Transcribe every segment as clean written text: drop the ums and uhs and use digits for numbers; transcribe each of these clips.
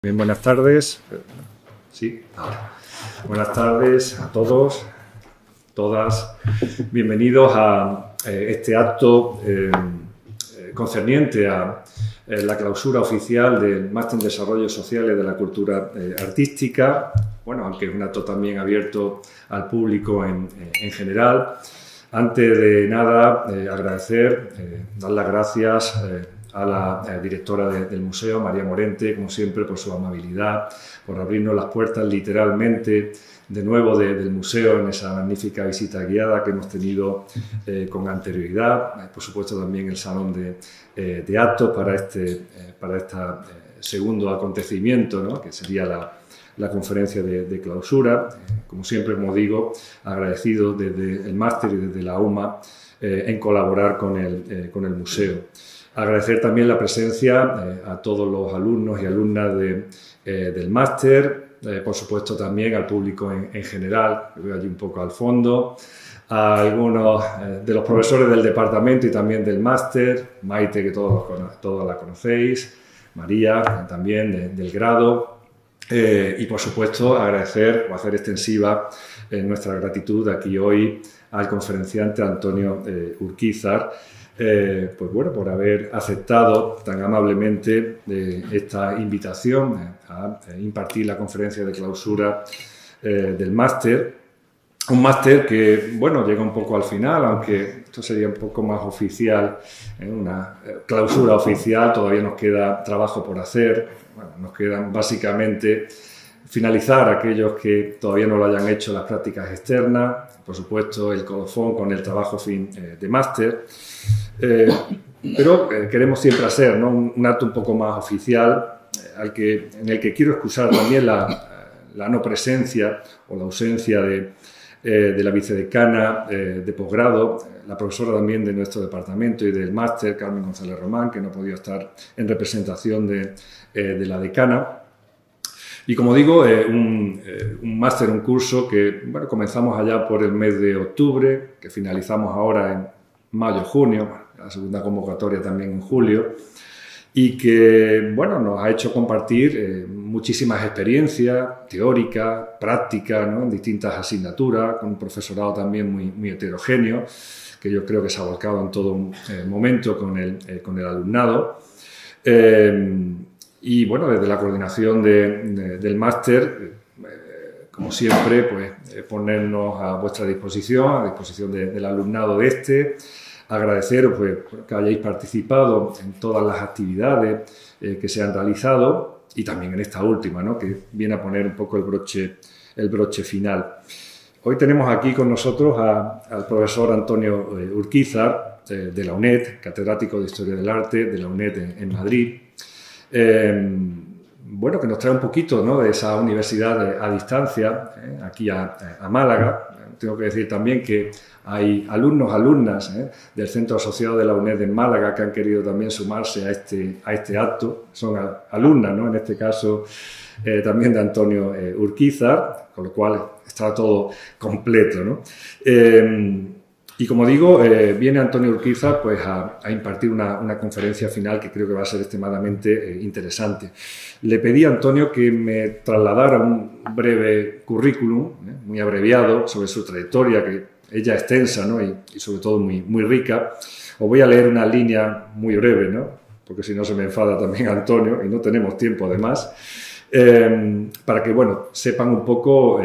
Bien, buenas tardes. Sí, ahora. Buenas tardes a todos, todas. Bienvenidos a este acto concerniente a la clausura oficial del Máster en Desarrollo Social y de la Cultura Artística. Bueno, aunque es un acto también abierto al público en general. Antes de nada, agradecer, dar las gracias a la directora del museo, María Morente, como siempre, por su amabilidad, por abrirnos las puertas literalmente de nuevo del museo en esa magnífica visita guiada que hemos tenido con anterioridad. Por supuesto, también el salón de actos para este segundo acontecimiento, ¿no?, que sería la conferencia de clausura. Como siempre, como digo, agradecido desde el máster y desde la UMA en colaborar con el museo. Agradecer también la presencia a todos los alumnos y alumnas del máster, por supuesto también al público en general, que veo allí un poco al fondo, a algunos de los profesores del departamento y también del máster, Maite, que todos la conocéis, María, también del grado, y por supuesto agradecer o hacer extensiva nuestra gratitud aquí hoy al conferenciante Antonio Urquizar, pues bueno, por haber aceptado tan amablemente esta invitación a impartir la conferencia de clausura del máster. Un máster que, bueno, llega un poco al final, aunque esto sería un poco más oficial, una clausura oficial. Todavía nos queda trabajo por hacer. Bueno, nos quedan básicamente finalizar aquellos que todavía no lo hayan hecho, las prácticas externas, por supuesto el colofón con el trabajo fin de máster. Pero queremos siempre hacer, ¿no?, un acto un poco más oficial, en el que quiero excusar también la no presencia o la ausencia de la vicedecana de posgrado, la profesora también de nuestro departamento y del máster, Carmen González Román, que no ha podido estar en representación de la decana. Y como digo, un máster, un curso que, bueno, comenzamos allá por el mes de octubre, que finalizamos ahora en mayo-junio, la segunda convocatoria también en julio, y que, bueno, nos ha hecho compartir muchísimas experiencias teóricas, prácticas, ¿no?, en distintas asignaturas, con un profesorado también muy heterogéneo, que yo creo que se ha volcado en todo un momento con el alumnado. Y bueno, desde la coordinación del máster, como siempre, pues ponernos a vuestra disposición, a disposición del alumnado de este. Agradeceros pues que hayáis participado en todas las actividades que se han realizado y también en esta última, ¿no?, que viene a poner un poco el broche final. Hoy tenemos aquí con nosotros al profesor Antonio Urquizar, de la UNED, catedrático de Historia del Arte de la UNED en Madrid. Bueno, que nos trae un poquito, ¿no?, de esa universidad a distancia, aquí a Málaga. Tengo que decir también que hay alumnas del Centro Asociado de la UNED en Málaga que han querido también sumarse a este acto. Son alumnas, ¿no?, en este caso también de Antonio Urquizar, con lo cual está todo completo, ¿no? Y como digo, viene Antonio Urquizar pues, a impartir una conferencia final que creo que va a ser extremadamente interesante. Le pedí a Antonio que me trasladara un breve currículum, muy abreviado, sobre su trayectoria, que ella es extensa, ¿no?, y sobre todo muy rica. Os voy a leer una línea muy breve, ¿no?, porque si no se me enfada también Antonio y no tenemos tiempo además, para que, bueno, sepan un poco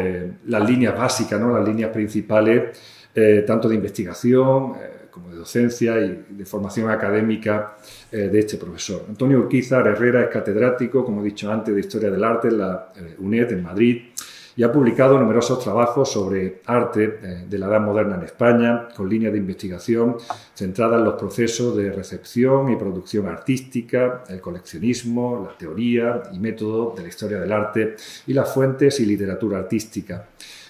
las líneas básicas, ¿no?, las líneas principales, tanto de investigación como de docencia y de formación académica de este profesor. Antonio Urquizar Herrera es catedrático, como he dicho antes, de Historia del Arte en la UNED en Madrid y ha publicado numerosos trabajos sobre arte de la Edad Moderna en España, con líneas de investigación centradas en los procesos de recepción y producción artística, el coleccionismo, la teoría y método de la historia del arte y las fuentes y literatura artística.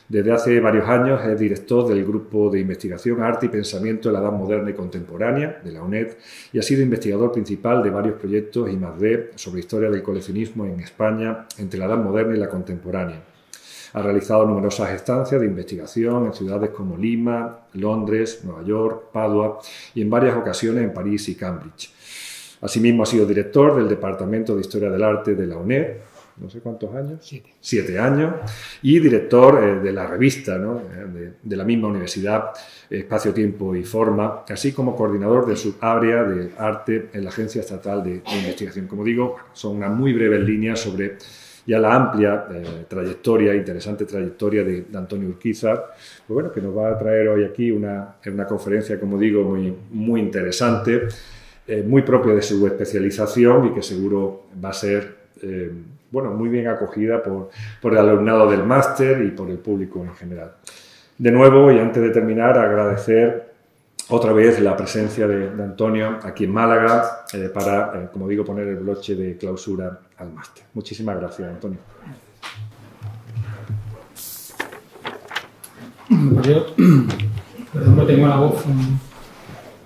Desde hace varios años es director del Grupo de Investigación Arte y Pensamiento de la Edad Moderna y Contemporánea de la UNED y ha sido investigador principal de varios proyectos I+D sobre historia del coleccionismo en España entre la Edad Moderna y la Contemporánea. Ha realizado numerosas estancias de investigación en ciudades como Lima, Londres, Nueva York, Padua y en varias ocasiones en París y Cambridge. Asimismo, ha sido director del Departamento de Historia del Arte de la UNED no sé cuántos años. 7. 7 años. Y director de la revista, ¿no? de la misma universidad, Espacio, Tiempo y Forma, así como coordinador de su área de arte en la Agencia Estatal de Investigación. Como digo, son unas muy breves líneas sobre ya la amplia trayectoria, interesante trayectoria de Antonio Urquizar, pues bueno, que nos va a traer hoy aquí una conferencia, como digo, muy interesante, muy propia de su especialización y que seguro va a ser bueno, muy bien acogida por el alumnado del máster y por el público en general. De nuevo, y antes de terminar, agradecer otra vez la presencia de Antonio aquí en Málaga para, como digo, poner el broche de clausura al máster. Muchísimas gracias, Antonio. Yo, por ejemplo, tengo la voz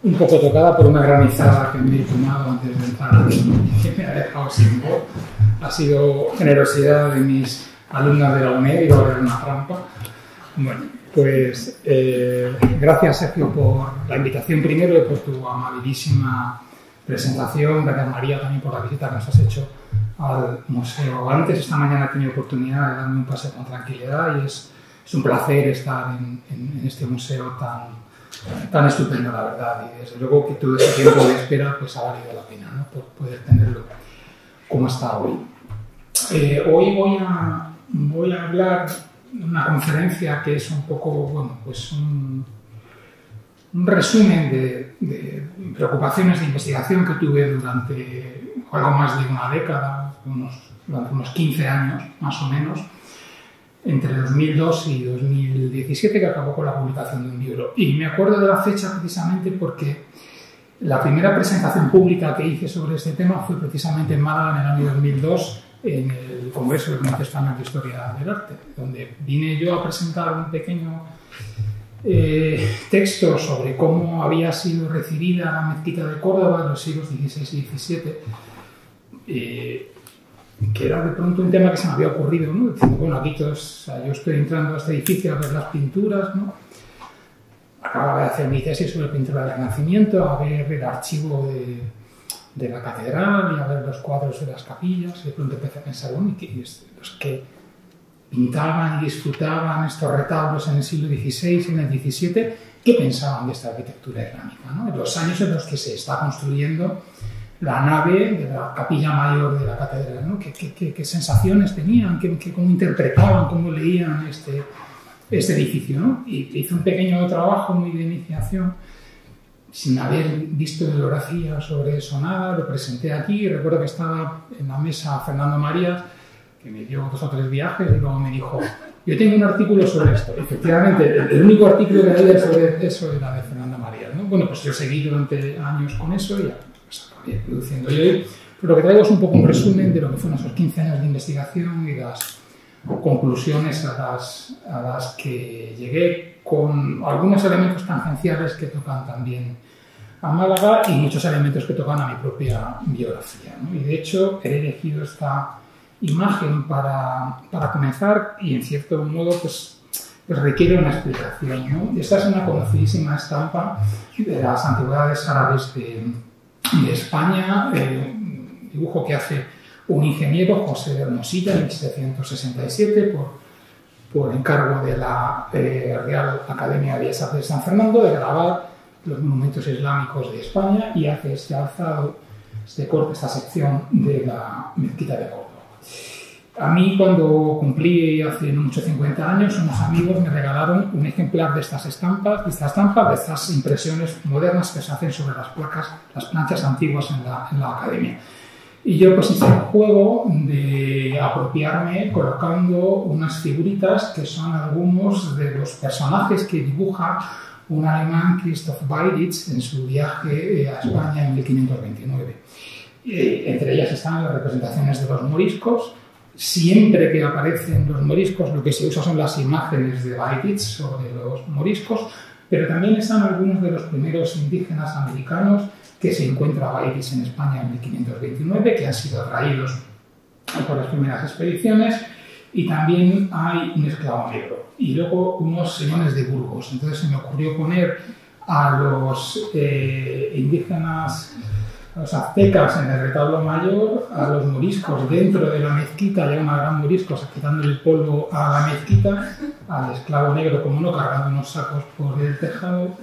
un poco tocada por una granizada que me he tomado antes de entrar aquí, que me ha dejado sin voz. Ha sido generosidad de mis alumnas de la UNED y va a haber una trampa. Bueno, pues gracias, Sergio, por la invitación primero y por tu amabilísima presentación. Gracias, María, también por la visita que nos has hecho al museo. Antes, esta mañana he tenido oportunidad de darme un paseo con tranquilidad y es un placer estar en este museo tan estupendo, la verdad. Y desde luego que todo ese tiempo de espera pues, ha valido la pena, ¿no? Por poder tenerlo como está hoy. Hoy voy a hablar de una conferencia que es un poco, bueno, pues un resumen de preocupaciones de investigación que tuve durante algo más de una década, durante unos 15 años más o menos, entre 2002 y 2017, que acabó con la publicación de un libro. Y me acuerdo de la fecha precisamente porque la primera presentación pública que hice sobre este tema fue precisamente en Málaga en el año 2002, en el Congreso del Comité Español de Historia del Arte, donde vine yo a presentar un pequeño texto sobre cómo había sido recibida la mezquita de Córdoba en los siglos XVI y XVII, que era de pronto un tema que se me había ocurrido, ¿no? Diciendo, bueno, aquí todos, yo estoy entrando a este edificio a ver las pinturas, ¿no? Acababa de hacer mi tesis sobre pintura del Renacimiento, a ver el archivo de la catedral y a ver los cuadros de las capillas, y de pronto empecé a pensar, bueno, ¿y los que pintaban y disfrutaban estos retablos en el siglo XVI y en el XVII, qué pensaban de esta arquitectura islámica, ¿no? En los años en los que se está construyendo la nave de la capilla mayor de la catedral, ¿no? ¿Qué sensaciones tenían? ¿Cómo interpretaban, cómo leían este edificio, ¿no? Y hice un pequeño trabajo muy de iniciación sin haber visto bibliografía sobre eso nada, lo presenté aquí y recuerdo que estaba en la mesa Fernando Marías, que me dio 2 o 3 viajes y luego me dijo, yo tengo un artículo sobre esto. Efectivamente, el único artículo que había sobre eso era de Fernando Marías, ¿no? Bueno, pues yo seguí durante años con eso y ya pues, acabé produciendo. Y hoy lo que traigo es un poco un resumen de lo que fueron esos 15 años de investigación y las conclusiones a las que llegué, con algunos elementos tangenciales que tocan también a Málaga y muchos elementos que tocan a mi propia biografía, ¿no? Y de hecho he elegido esta imagen para comenzar y en cierto modo pues requiere una explicación, ¿no? Esta es una conocidísima estampa de las antigüedades árabes de España, un dibujo que hace un ingeniero, José de Hermosilla, en 1767, por encargo de la Real Academia de Bellas Artes de San Fernando, de grabar los monumentos islámicos de España y hace este alzado, este corte, esta sección de la mezquita de Córdoba. A mí, cuando cumplí hace no mucho 50 años, unos amigos me regalaron un ejemplar de estas estampas, de estas impresiones modernas que se hacen sobre las placas, las planchas antiguas en la academia. Y yo pues hice el juego de apropiarme colocando unas figuritas que son algunos de los personajes que dibuja un alemán, Christoph Weiditz, en su viaje a España en 1529. Entre ellas están las representaciones de los moriscos. Siempre que aparecen los moriscos, lo que se usa son las imágenes de Weiditz sobre los moriscos, pero también están algunos de los primeros indígenas americanos que se encuentra Weiditz en España en 1529, que han sido traídos por las primeras expediciones, y también hay un esclavo negro, y luego unos señores de Burgos. Entonces se me ocurrió poner a los indígenas a los aztecas en el retablo mayor, a los moriscos dentro de la mezquita, ya una gran moriscos quitándole el polvo a la mezquita, al esclavo negro, como no, cargando unos sacos por el tejado.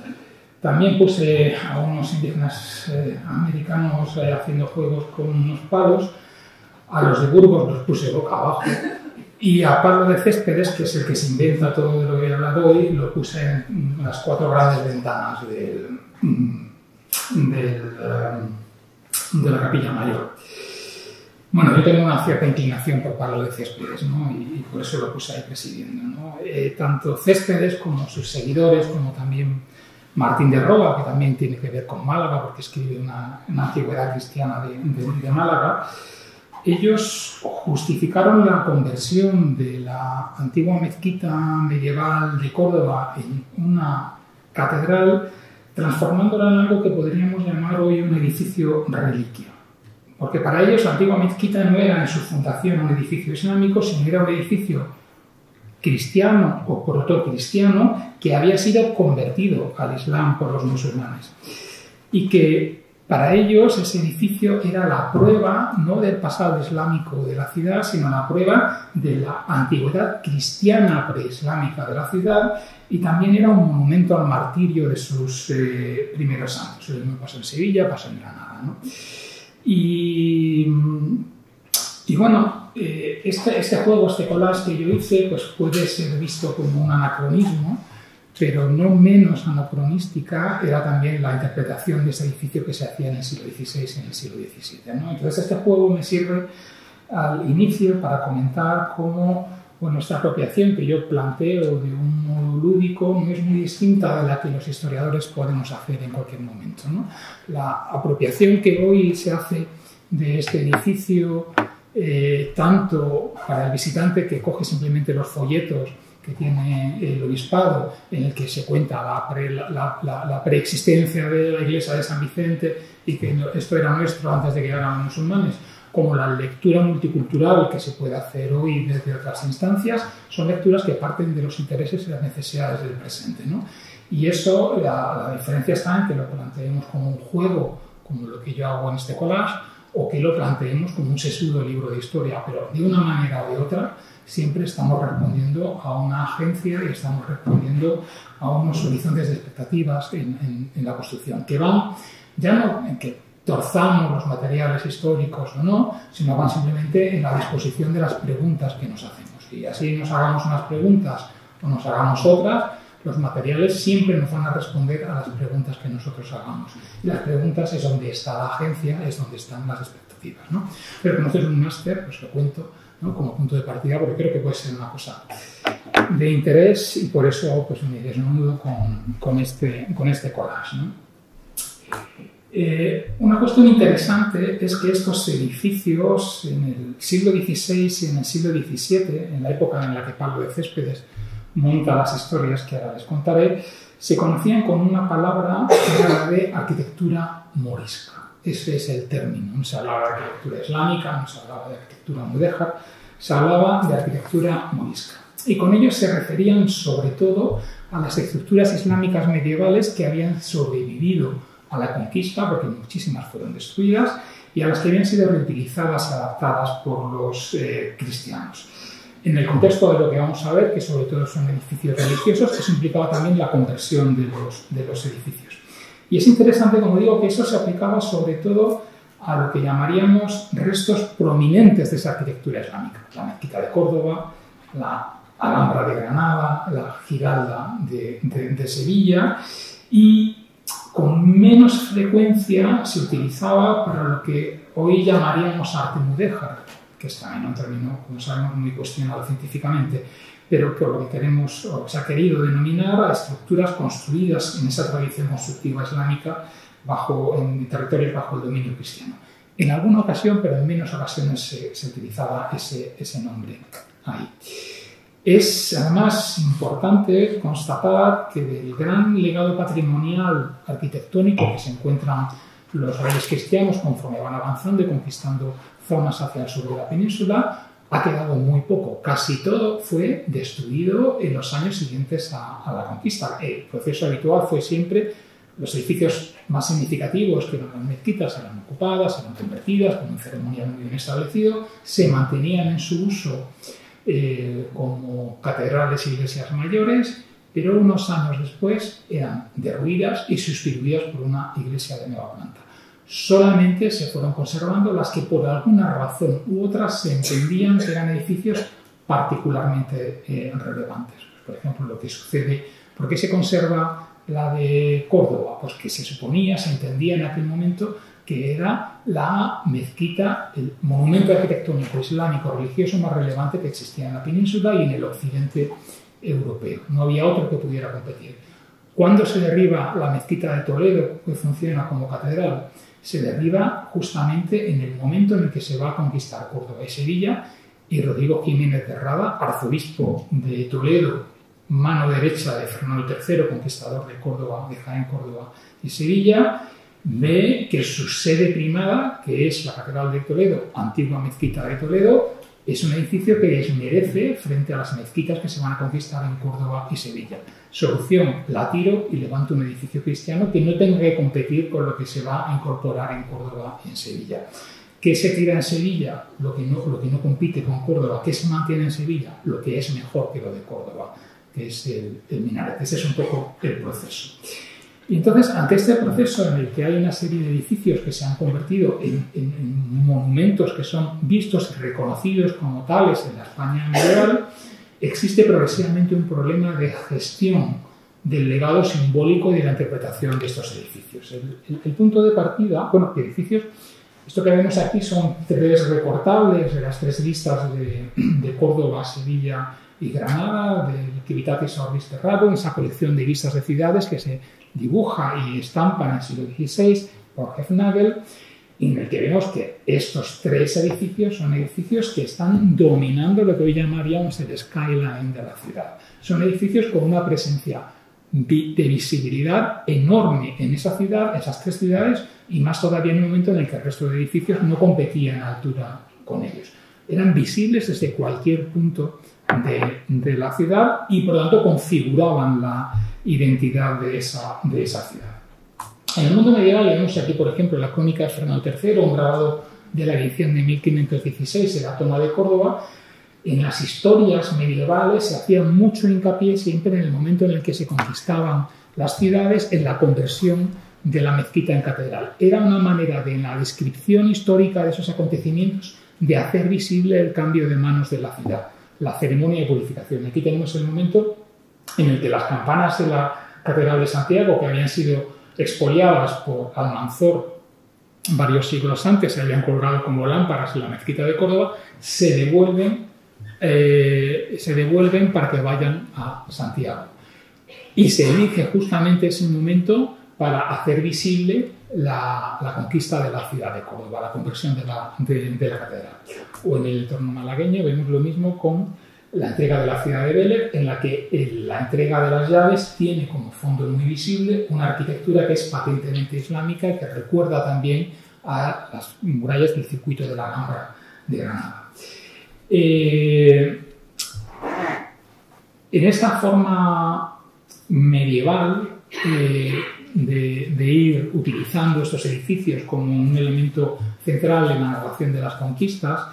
También puse a unos indígenas americanos haciendo juegos con unos palos, a los de Burgos los puse boca abajo, y a Pablo de Céspedes, que es el que se inventa todo lo que he hablado hoy, lo puse en las 4 grandes ventanas de la Capilla Mayor. Bueno, yo tengo una cierta inclinación por Pablo de Céspedes, ¿no? Y por eso lo puse ahí presidiendo, ¿no? Tanto Céspedes como sus seguidores, como también Martín de Roda, que también tiene que ver con Málaga, porque escribe una antigüedad cristiana de Málaga. Ellos justificaron la conversión de la antigua mezquita medieval de Córdoba en una catedral, transformándola en algo que podríamos llamar hoy un edificio reliquia. Porque para ellos la antigua mezquita no era en su fundación un edificio islámico, sino era un edificio cristiano o protocristiano que había sido convertido al Islam por los musulmanes. Y que para ellos ese edificio era la prueba no del pasado islámico de la ciudad, sino la prueba de la antigüedad cristiana preislámica de la ciudad, y también era un monumento al martirio de sus primeros santos. Lo mismo pasó en Sevilla, pasó en Granada, ¿no? Y bueno, este juego, este collage que yo hice, pues puede ser visto como un anacronismo, pero no menos anacronística era también la interpretación de ese edificio que se hacía en el siglo XVI y en el siglo XVII, ¿no? Entonces este juego me sirve al inicio para comentar cómo, bueno, esta apropiación que yo planteo de un modo lúdico no es muy distinta de la que los historiadores podemos hacer en cualquier momento, ¿no? La apropiación que hoy se hace de este edificio, tanto para el visitante que coge simplemente los folletos que tiene el obispado, en el que se cuenta la preexistencia de la iglesia de San Vicente y que esto era nuestro antes de que llegaran los musulmanes, como la lectura multicultural que se puede hacer hoy desde otras instancias, son lecturas que parten de los intereses y las necesidades del presente, ¿no? Y eso, la diferencia está en que lo planteemos como un juego, como lo que yo hago en este collage, o que lo planteemos como un sesudo libro de historia, pero de una manera o de otra siempre estamos respondiendo a una agencia y estamos respondiendo a unos horizontes de expectativas en la construcción, que van ya no en que torzamos los materiales históricos o no, sino van simplemente en la disposición de las preguntas que nos hacemos. Y así nos hagamos unas preguntas o nos hagamos otras, los materiales siempre nos van a responder a las preguntas que nosotros hagamos. Y las preguntas es donde está la agencia, es donde están las expectativas, ¿no? Pero como esto es un máster, pues lo cuento, ¿no?, como punto de partida, porque creo que puede ser una cosa de interés y por eso pues me desnudo con este collage, ¿no? Una cuestión interesante es que estos edificios en el siglo XVI y en el siglo XVII, en la época en la que Pablo de Céspedes monta las historias que ahora les contaré, se conocían con una palabra que era la de arquitectura morisca. Ese es el término. No se hablaba de arquitectura islámica, no se hablaba de arquitectura mudéjar, se hablaba de arquitectura morisca. Y con ello se referían sobre todo a las estructuras islámicas medievales que habían sobrevivido a la conquista, porque muchísimas fueron destruidas, y a las que habían sido reutilizadas y adaptadas por los cristianos. En el contexto de lo que vamos a ver, que sobre todo son edificios religiosos, eso implicaba también la conversión de los edificios. Y es interesante, como digo, que eso se aplicaba sobre todo a lo que llamaríamos restos prominentes de esa arquitectura islámica. La mezquita de Córdoba, la Alhambra de Granada, la Giralda de Sevilla, y con menos frecuencia se utilizaba para lo que hoy llamaríamos arte mudéjar, que es también un término, como sabemos, muy cuestionado científicamente, pero que lo que queremos, o se ha querido denominar a estructuras construidas en esa tradición constructiva islámica en territorios bajo el dominio cristiano. En alguna ocasión, pero en menos ocasiones, se utilizaba ese nombre ahí. Es además importante constatar que del gran legado patrimonial arquitectónico que se encuentran los reyes cristianos conforme van avanzando y conquistando zonas hacia el sur de la península, ha quedado muy poco. Casi todo fue destruido en los años siguientes a la conquista. El proceso habitual fue siempre los edificios más significativos, que eran las mezquitas, eran ocupados ocupadas, eran convertidas con un ceremonial muy bien establecido, se mantenían en su uso como catedrales e iglesias mayores, pero unos años después eran derruidas y sustituidas por una iglesia de nueva planta. Solamente se fueron conservando las que por alguna razón u otra se entendían que eran edificios particularmente relevantes. Por ejemplo, lo que sucede, ¿por qué se conserva la de Córdoba? Pues que se suponía, se entendía en aquel momento que era la mezquita, el monumento arquitectónico islámico religioso más relevante que existía en la península y en el occidente europeo. No había otro que pudiera competir. ¿Cuándo se derriba la mezquita de Toledo, que funciona como catedral? Se derriba justamente en el momento en el que se va a conquistar Córdoba y Sevilla, y Rodrigo Jiménez de Rada, arzobispo de Toledo, mano derecha de Fernando III, conquistador de Córdoba, de Jaén, Córdoba y Sevilla, ve que su sede primada, que es la Catedral de Toledo, antigua mezquita de Toledo, es un edificio que desmerece frente a las mezquitas que se van a conquistar en Córdoba y Sevilla. Solución, la tiro y levanto un edificio cristiano que no tenga que competir con lo que se va a incorporar en Córdoba y en Sevilla. ¿Qué se tira en Sevilla? Lo que no compite con Córdoba. ¿Qué se mantiene en Sevilla? Lo que es mejor que lo de Córdoba, que es el minarete. Ese es un poco el proceso. Y entonces, ante este proceso en el que hay una serie de edificios que se han convertido en monumentos que son vistos y reconocidos como tales en la España medieval, existe progresivamente un problema de gestión del legado simbólico y de la interpretación de estos edificios. El punto de partida, bueno, edificios, esto que vemos aquí son 3 recortables de las 3 listas de Córdoba, Sevilla y Granada, del Civitatis Orbis Terrarum, esa colección de listas de ciudades que se dibuja y estampa en el siglo XVI por Hefnagel, en el que vemos que estos 3 edificios son edificios que están dominando lo que hoy llamaríamos el skyline de la ciudad. Son edificios con una presencia de visibilidad enorme en esa ciudad, esas 3 ciudades, y más todavía en un momento en el que el resto de edificios no competían en altura con ellos. Eran visibles desde cualquier punto de la ciudad y por lo tanto configuraban la identidad de esa ciudad. En el mundo medieval vemos aquí, por ejemplo, la crónica de Fernando III, un grabado de la edición de 1516 de la toma de Córdoba. En las historias medievales se hacía mucho hincapié siempre en el momento en el que se conquistaban las ciudades en la conversión de la mezquita en catedral. Era una manera de, en la descripción histórica de esos acontecimientos, de hacer visible el cambio de manos de la ciudad, la ceremonia de purificación. Aquí tenemos el momento en el que las campanas de la Catedral de Santiago, que habían sido expoliadas por Almanzor varios siglos antes, se habían colgado como lámparas en la mezquita de Córdoba, se devuelven para que vayan a Santiago. Y se elige justamente ese momento para hacer visible la conquista de la ciudad de Córdoba, la conversión de la catedral. O en el entorno malagueño vemos lo mismo con la entrega de la ciudad de Vélez, en la que la entrega de las llaves tiene como fondo muy visible una arquitectura que es patentemente islámica y que recuerda también a las murallas del circuito de la Alhambra de Granada. En esta forma medieval de ir utilizando estos edificios como un elemento central en la narración de las conquistas,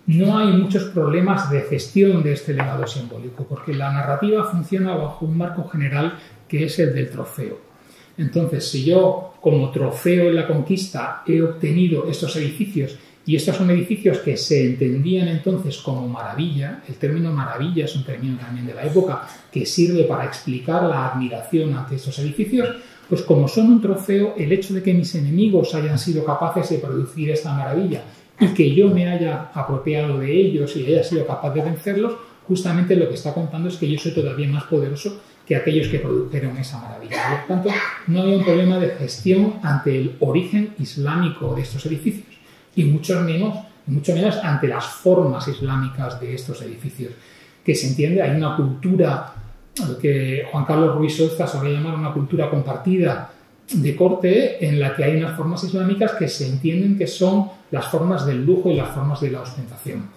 no hay muchos problemas de gestión de este legado simbólico, porque la narrativa funciona bajo un marco general que es el del trofeo. Entonces, si yo, como trofeo en la conquista, he obtenido estos edificios, y estos son edificios que se entendían entonces como maravilla, el término maravilla es un término también de la época que sirve para explicar la admiración ante estos edificios, pues como son un trofeo, el hecho de que mis enemigos hayan sido capaces de producir esta maravilla y que yo me haya apropiado de ellos y haya sido capaz de vencerlos, justamente lo que está contando es que yo soy todavía más poderoso que aquellos que produjeron esa maravilla. Por lo tanto, no había un problema de gestión ante el origen islámico de estos edificios y mucho menos ante las formas islámicas de estos edificios. Que se entiende, hay una cultura que Juan Carlos Ruiz Olza solía llamar una cultura compartida de corte, en la que hay unas formas islámicas que se entienden que son las formas del lujo y las formas de la ostentación.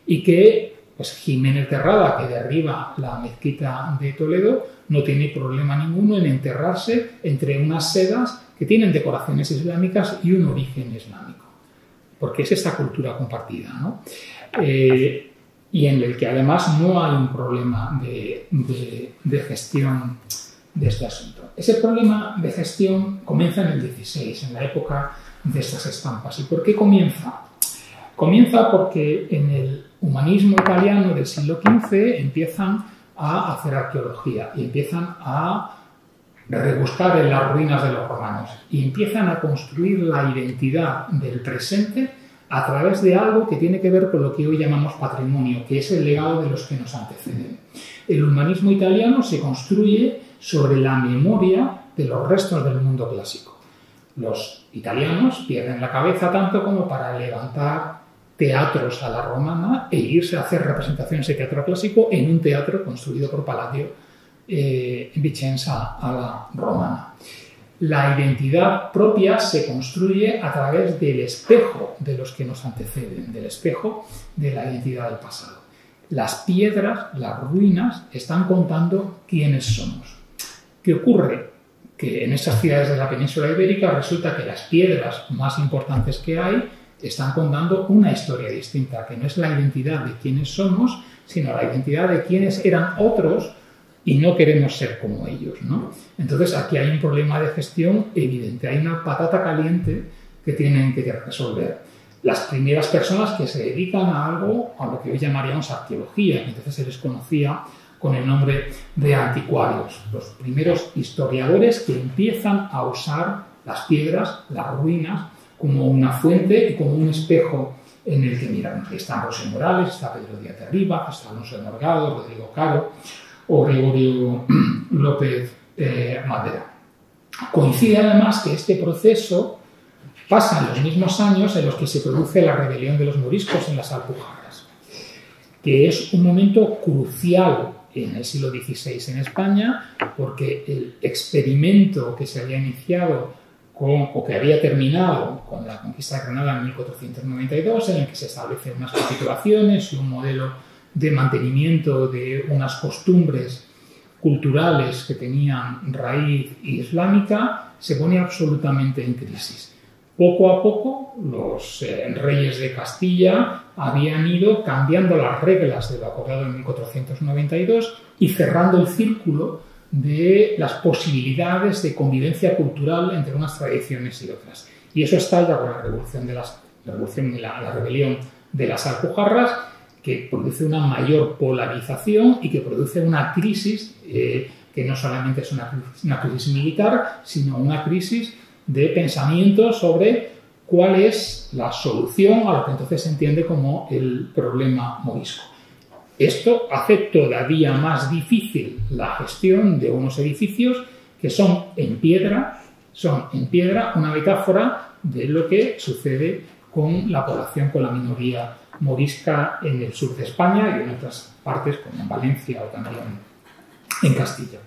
Y que pues, Jiménez de Rada, que derriba la mezquita de Toledo, no tiene problema ninguno en enterrarse entre unas sedas que tienen decoraciones islámicas y un origen islámico, porque es esa cultura compartida, ¿no? Y en el que además no hay un problema de gestión de este asunto. Ese problema de gestión comienza en el XVI, en la época de estas estampas. ¿Y por qué comienza? Comienza porque en el humanismo italiano del siglo XV empiezan a hacer arqueología y empiezan a rebuscar en las ruinas de los romanos y empiezan a construir la identidad del presente a través de algo que tiene que ver con lo que hoy llamamos patrimonio, que es el legado de los que nos anteceden. El humanismo italiano se construye sobre la memoria de los restos del mundo clásico. Los italianos pierden la cabeza tanto como para levantar teatros a la romana e irse a hacer representaciones de teatro clásico en un teatro construido por Palladio en Vicenza a la romana. La identidad propia se construye a través del espejo de los que nos anteceden, del espejo de la identidad del pasado. Las piedras, las ruinas, están contando quiénes somos. ¿Qué ocurre? Que en esas ciudades de la península ibérica resulta que las piedras más importantes que hay están contando una historia distinta, que no es la identidad de quiénes somos, sino la identidad de quiénes eran otros y no queremos ser como ellos, ¿no? Entonces aquí hay un problema de gestión evidente, hay una patata caliente que tienen que resolver. Las primeras personas que se dedican a algo, a lo que hoy llamaríamos arqueología, entonces se les conocía con el nombre de anticuarios, los primeros historiadores que empiezan a usar las piedras, las ruinas, como una fuente y como un espejo en el que miran. Está José Morales, está Pedro Díaz de Rivas, está Alonso de Morgado, Rodrigo Caro o Gregorio López Madera. Coincide además que este proceso pasa en los mismos años en los que se produce la rebelión de los moriscos en las Alpujarras, que es un momento crucial en el siglo XVI en España, porque el experimento que se había iniciado o que había terminado con la conquista de Granada en 1492, en el que se establecen unas capitulaciones y un modelo de mantenimiento de unas costumbres culturales que tenían raíz islámica, se pone absolutamente en crisis. Poco a poco, los reyes de Castilla habían ido cambiando las reglas de lo acordado en 1492 y cerrando el círculo de las posibilidades de convivencia cultural entre unas tradiciones y otras. Y eso estalla con la rebelión de las Alpujarras, que produce una mayor polarización y que produce una crisis que no solamente es una crisis militar, sino una crisis de pensamiento sobre cuál es la solución a lo que entonces se entiende como el problema morisco. Esto hace todavía más difícil la gestión de unos edificios que son en piedra una metáfora de lo que sucede con la población, con la minoría morisca en el sur de España y en otras partes como en Valencia o también en Castilla.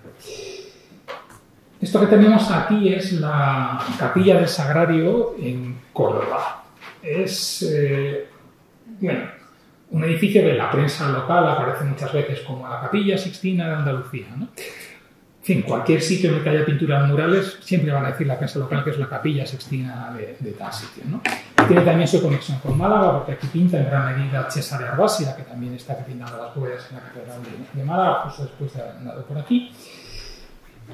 Esto que tenemos aquí es la Capilla del Sagrario en Córdoba. Es un edificio que en la prensa local aparece muchas veces como la Capilla Sixtina de Andalucía, ¿no? En fin, cualquier sitio en el que haya pinturas murales siempre van a decir la prensa local que es la Capilla Sixtina de tal sitio, ¿no? Tiene también su conexión con Málaga, porque aquí pinta en gran medida Cesare Arbásida, que también está pintando las bóvedas en la Catedral de Málaga, justo después de haber andado por aquí.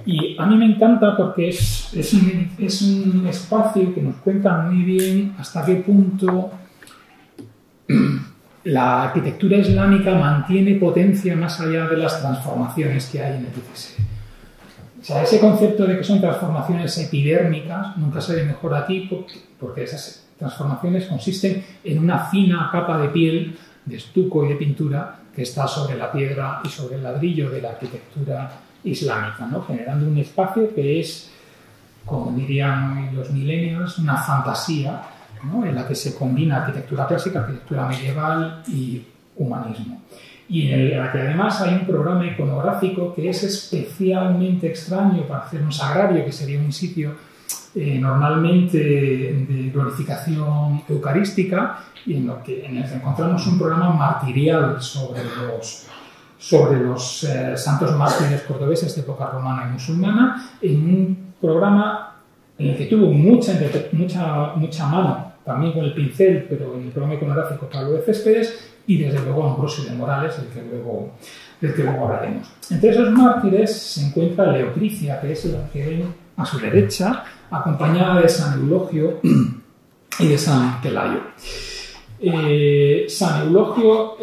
Y a mí me encanta porque es un espacio que nos cuenta muy bien hasta qué punto la arquitectura islámica mantiene potencia más allá de las transformaciones que hay en el XVI. O sea, ese concepto de que son transformaciones epidérmicas nunca se ve mejor aquí porque esas transformaciones consisten en una fina capa de piel, de estuco y de pintura que está sobre la piedra y sobre el ladrillo de la arquitectura islámica, ¿no? Generando un espacio que es, como dirían los millennials, una fantasía, ¿no? En la que se combina arquitectura clásica, arquitectura medieval y humanismo. Y en la que además hay un programa iconográfico que es especialmente extraño para hacer un sagrario, que sería un sitio normalmente de glorificación eucarística, y en el que encontramos un programa martirial sobre sobre los santos mártires cordobeses de época romana y musulmana, en un programa en el que tuvo mucha mano, también con el pincel, pero en el programa iconográfico Pablo de Céspedes, y desde luego Ambrosio de Morales, del que luego hablaremos. Entre esos mártires se encuentra Leocricia, que es la que ven a su derecha, acompañada de San Eulogio y de San Pelayo. San Eulogio,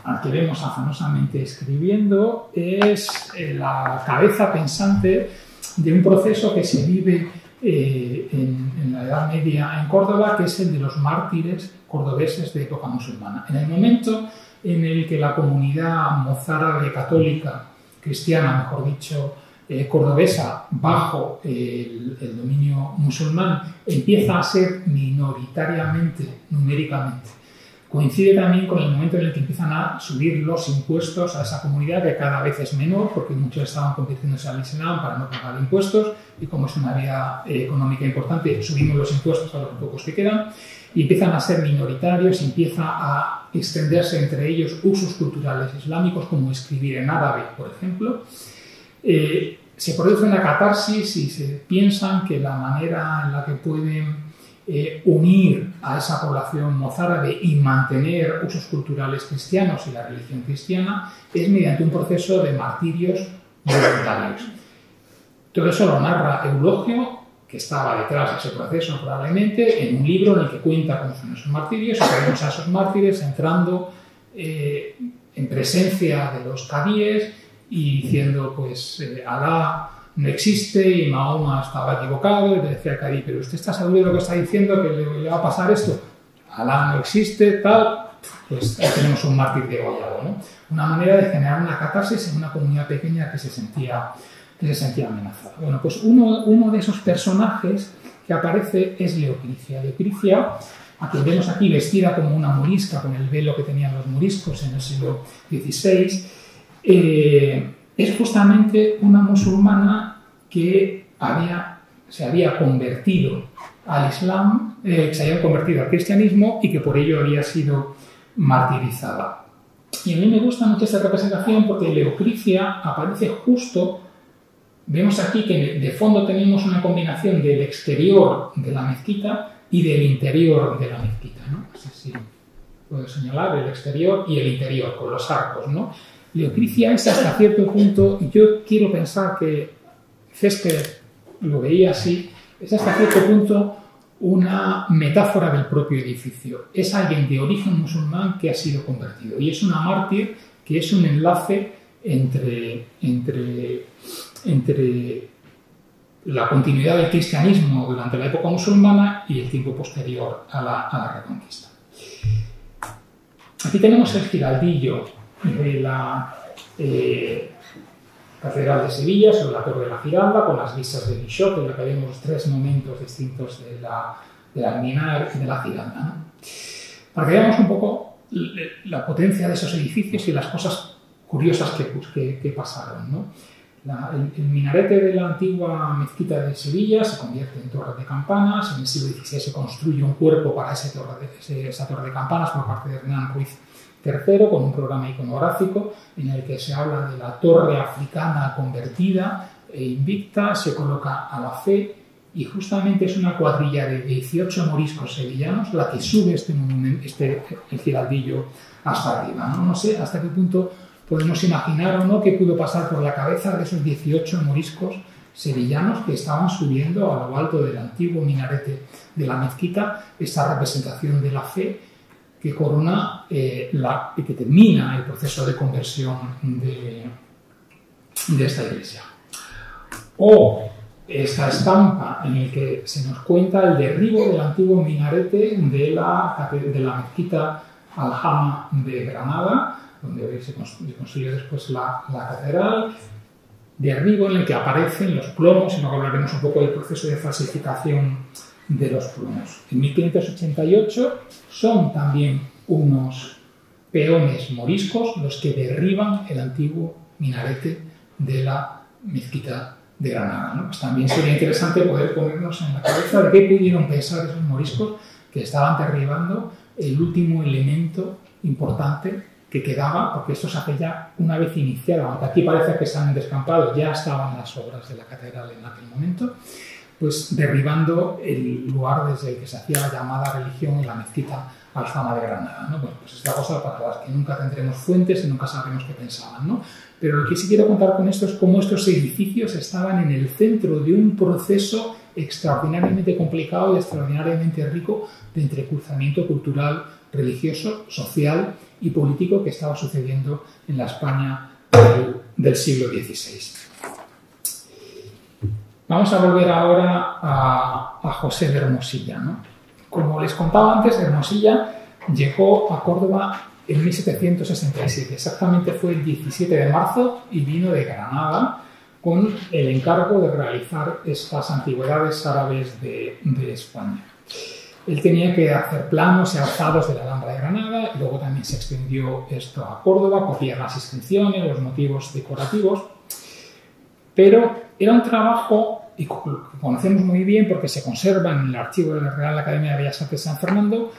al que vemos afanosamente escribiendo, es la cabeza pensante de un proceso que se vive en la Edad Media en Córdoba, que es el de los mártires cordobeses de época musulmana. En el momento en el que la comunidad mozárabe católica, cristiana, mejor dicho, cordobesa, bajo el dominio musulmán, empieza a ser minoritariamente, numéricamente, coincide también con el momento en el que empiezan a subir los impuestos a esa comunidad, que cada vez es menor, porque muchos estaban convirtiéndose al Islam para no pagar impuestos, y como es una vía económica importante, subimos los impuestos a los pocos que quedan, y empiezan a ser minoritarios, y empieza a extenderse entre ellos usos culturales islámicos, como escribir en árabe, por ejemplo. Se produce una catarsis y se piensan que la manera en la que pueden unir a esa población mozárabe y mantener usos culturales cristianos y la religión cristiana es mediante un proceso de martirios voluntarios. Todo eso lo narra Eulogio, que estaba detrás de ese proceso probablemente, en un libro en el que cuenta cómo son esos martirios, y vemos a esos mártires entrando en presencia de los cadíes y diciendo, pues, Alá no existe y Mahoma estaba equivocado, y le decía al cadí, pero usted está seguro de lo que está diciendo, que le va a pasar esto. Alá no existe, tal. Pues ahí tenemos un mártir degollado, ¿no? Una manera de generar una catarsis en una comunidad pequeña que se sentía amenazada. Bueno, pues uno de esos personajes que aparece es Leocricia. Leocricia, a quien vemos aquí vestida como una morisca, con el velo que tenían los moriscos en el siglo XVI, es justamente una musulmana que se había convertido al Islam, se había convertido al cristianismo y que por ello había sido martirizada. Y a mí me gusta mucho esta representación porque Leocricia aparece justo, vemos aquí que de fondo tenemos una combinación del exterior de la mezquita y del interior de la mezquita, ¿no? No sé si puedo señalar el exterior y el interior con los arcos, ¿no? Leocricia es hasta cierto punto, y yo quiero pensar que Céspedes lo veía así, es hasta cierto punto una metáfora del propio edificio. Es alguien de origen musulmán que ha sido convertido y es una mártir que es un enlace entre la continuidad del cristianismo durante la época musulmana y el tiempo posterior a la Reconquista. Aquí tenemos el giraldillo de la Catedral de Sevilla, sobre la Torre de la Giralda, con las vistas de Bixó, en la que vemos tres momentos distintos de la Alminar y de la Giralda, ¿no? Para que veamos un poco la potencia de esos edificios y las cosas curiosas que pasaron, ¿no? El minarete de la antigua mezquita de Sevilla se convierte en torre de campanas. En el siglo XVI se construye un cuerpo para esa torre de campanas por parte de Hernán Ruiz III, con un programa iconográfico en el que se habla de la torre africana convertida e invicta, se coloca a la fe, y justamente es una cuadrilla de 18 moriscos sevillanos la que sube el giraldillo hasta arriba, ¿no? No sé hasta qué punto podemos imaginar o no qué pudo pasar por la cabeza de esos 18 moriscos sevillanos que estaban subiendo a lo alto del antiguo minarete de la mezquita esta representación de la fe que corona y que termina el proceso de conversión de esta iglesia. O esta estampa en la que se nos cuenta el derribo del antiguo minarete de la mezquita Alhama de Granada, donde se construyó después la catedral, derribo en el que aparecen los plomos, y luego hablaremos un poco del proceso de falsificación de los plomos. En 1588 son también unos peones moriscos los que derriban el antiguo minarete de la mezquita de Granada, ¿no? Pues también sería interesante poder ponernos en la cabeza de qué pudieron pensar esos moriscos que estaban derribando el último elemento importante que quedaba, porque esto se hace ya una vez iniciada, aunque aquí parece que se han descampado, ya estaban las obras de la catedral en aquel momento, pues derribando el lugar desde el que se hacía la llamada religión en la mezquita Alfama de Granada, ¿no? Bueno, pues esta cosa para las que nunca tendremos fuentes y nunca sabremos qué pensaban, ¿no? Pero lo que sí quiero contar con esto es cómo estos edificios estaban en el centro de un proceso extraordinariamente complicado y extraordinariamente rico de entrecruzamiento cultural, religioso, social y político que estaba sucediendo en la España del siglo XVI. Vamos a volver ahora a José de Hermosilla, ¿no? Como les contaba antes, Hermosilla llegó a Córdoba en 1767, exactamente fue el 17 de marzo y vino de Granada con el encargo de realizar estas antigüedades árabes de España. Él tenía que hacer planos y alzados de la Alhambra de Granada y luego también se extendió esto a Córdoba, copiar las inscripciones, los motivos decorativos, pero era un trabajo y conocemos muy bien porque se conserva en el archivo de la Real Academia de Bellas Artes de San Fernando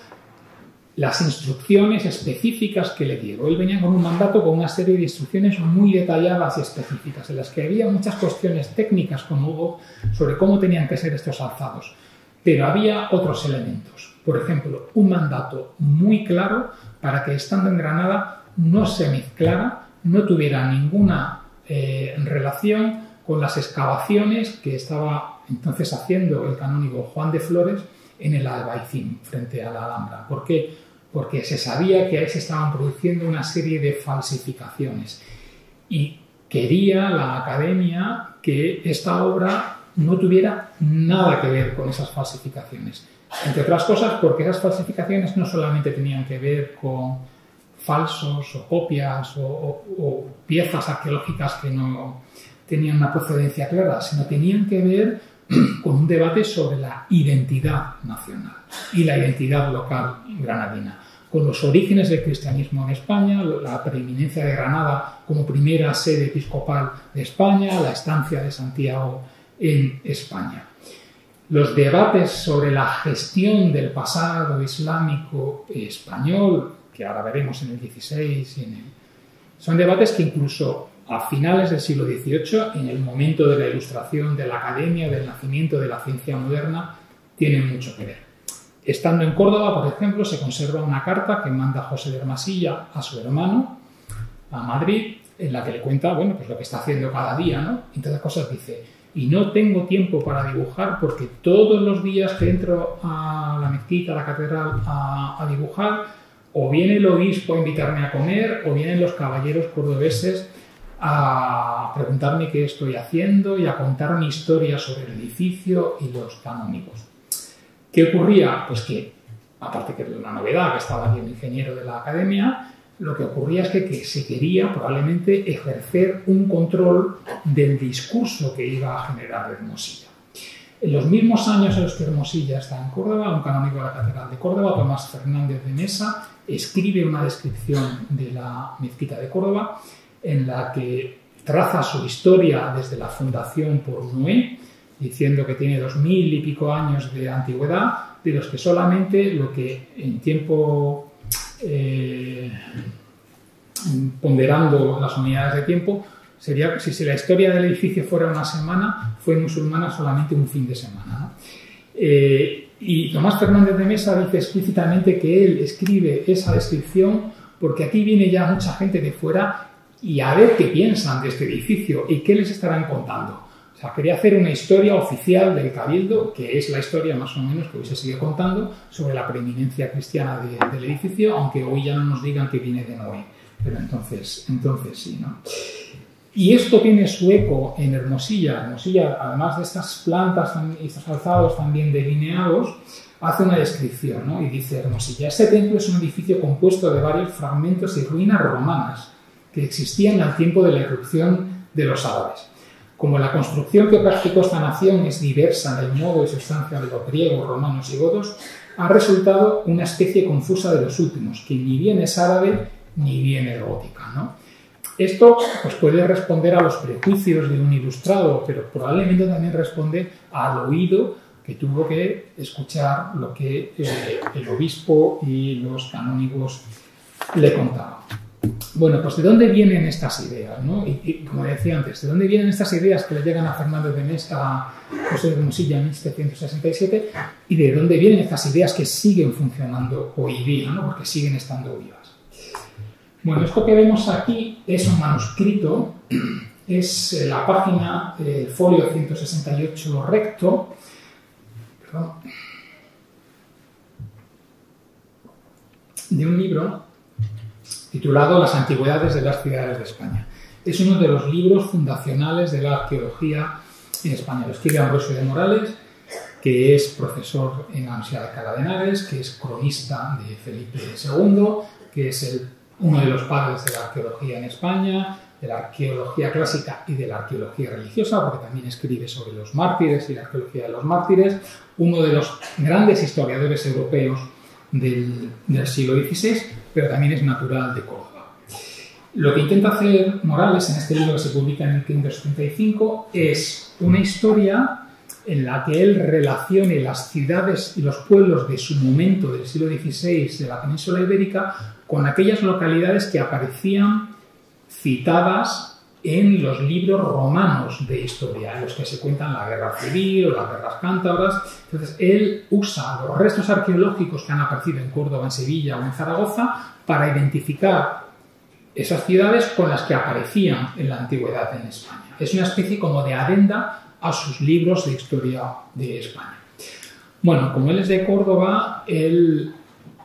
las instrucciones específicas que le dio. Él venía con un mandato con una serie de instrucciones muy detalladas y específicas, en las que había muchas cuestiones técnicas como hubo sobre cómo tenían que ser estos alzados. Pero había otros elementos. Por ejemplo, un mandato muy claro para que estando en Granada no se mezclara, no tuviera ninguna relación con las excavaciones que estaba entonces haciendo el canónigo Juan de Flores en el Albaicín, frente a la Alhambra. ¿Por qué? Porque se sabía que ahí se estaban produciendo una serie de falsificaciones y quería la Academia que esta obra no tuviera nada que ver con esas falsificaciones. Entre otras cosas porque esas falsificaciones no solamente tenían que ver con falsos o copias o piezas arqueológicas que no tenían una procedencia clara, sino tenían que ver con un debate sobre la identidad nacional y la identidad local granadina, con los orígenes del cristianismo en España, la preeminencia de Granada como primera sede episcopal de España, la estancia de Santiago en España. Los debates sobre la gestión del pasado islámico español, que ahora veremos en el XVI, son debates que incluso a finales del siglo XVIII, en el momento de la ilustración de la academia, del nacimiento de la ciencia moderna, tienen mucho que ver. Estando en Córdoba, por ejemplo, se conserva una carta que manda José de Hermosilla a su hermano, a Madrid, en la que le cuenta, bueno, pues lo que está haciendo cada día, ¿no? Entre otras cosas dice: y no tengo tiempo para dibujar porque todos los días que entro a la mezquita, a la catedral, a dibujar, o viene el obispo a invitarme a comer, o vienen los caballeros cordobeses a preguntarme qué estoy haciendo y a contar mi historia sobre el edificio y los canónigos. ¿Qué ocurría? Pues que, aparte que era una novedad, que estaba aquí un ingeniero de la academia, lo que ocurría es que se quería probablemente ejercer un control del discurso que iba a generar Hermosilla. En los mismos años en los que Hermosilla está en Córdoba, un canónigo de la Catedral de Córdoba, Tomás Fernández de Mesa, escribe una descripción de la mezquita de Córdoba en la que traza su historia desde la fundación por Noé, diciendo que tiene 2000 y pico años de antigüedad, de los que solamente lo que en tiempo, ponderando las unidades de tiempo, sería, si la historia del edificio fuera una semana, fue musulmana solamente un fin de semana, ¿no? Y Tomás Fernández de Mesa dice explícitamente que él escribe esa descripción porque aquí viene ya mucha gente de fuera y a ver qué piensan de este edificio y qué les estarán contando. O sea, quería hacer una historia oficial del Cabildo, que es la historia más o menos que hoy se sigue contando, sobre la preeminencia cristiana del edificio, aunque hoy ya no nos digan que viene de Noé. Pero entonces sí, ¿no? Y esto tiene su eco en Hermosilla. Hermosilla, además de estas plantas y estos alzados también delineados, hace una descripción, ¿no? Y dice Hermosilla: este templo es un edificio compuesto de varios fragmentos y ruinas romanas que existían al tiempo de la irrupción de los árabes. Como la construcción que practicó esta nación es diversa en el modo y sustancia de los griegos, romanos y godos, ha resultado una especie confusa de los últimos, que ni bien es árabe ni bien es gótica, ¿no? Esto pues, puede responder a los prejuicios de un ilustrado, pero probablemente también responde al oído que tuvo que escuchar lo que el obispo y los canónigos le contaban. Bueno, pues ¿de dónde vienen estas ideas, ¿no? Y como decía antes, ¿de dónde vienen estas ideas que le llegan a Fernández de Mesa, a José de Mosilla en 1767? ¿Y de dónde vienen estas ideas que siguen funcionando hoy día, ¿no? Porque siguen estando vivas? Bueno, esto que vemos aquí es un manuscrito, es la página folio 168 recto, perdón, de un libro titulado Las antigüedades de las ciudades de España. Es uno de los libros fundacionales de la arqueología en España. Lo escribe Ambrosio de Morales, que es profesor en la Universidad de Alcalá de Henares, que es cronista de Felipe II, que es uno de los padres de la arqueología en España, de la arqueología clásica y de la arqueología religiosa, porque también escribe sobre los mártires y la arqueología de los mártires, uno de los grandes historiadores europeos del siglo XVI, pero también es natural de Córdoba. Lo que intenta hacer Morales en este libro que se publica en 1575 es una historia en la que él relacione las ciudades y los pueblos de su momento del siglo XVI de la península ibérica con aquellas localidades que aparecían citadas en los libros romanos de historia, en los que se cuentan la guerra civil o las guerras cántabras. Entonces, él usa los restos arqueológicos que han aparecido en Córdoba, en Sevilla o en Zaragoza para identificar esas ciudades con las que aparecían en la antigüedad en España. Es una especie como de adenda a sus libros de historia de España. Bueno, como él es de Córdoba, en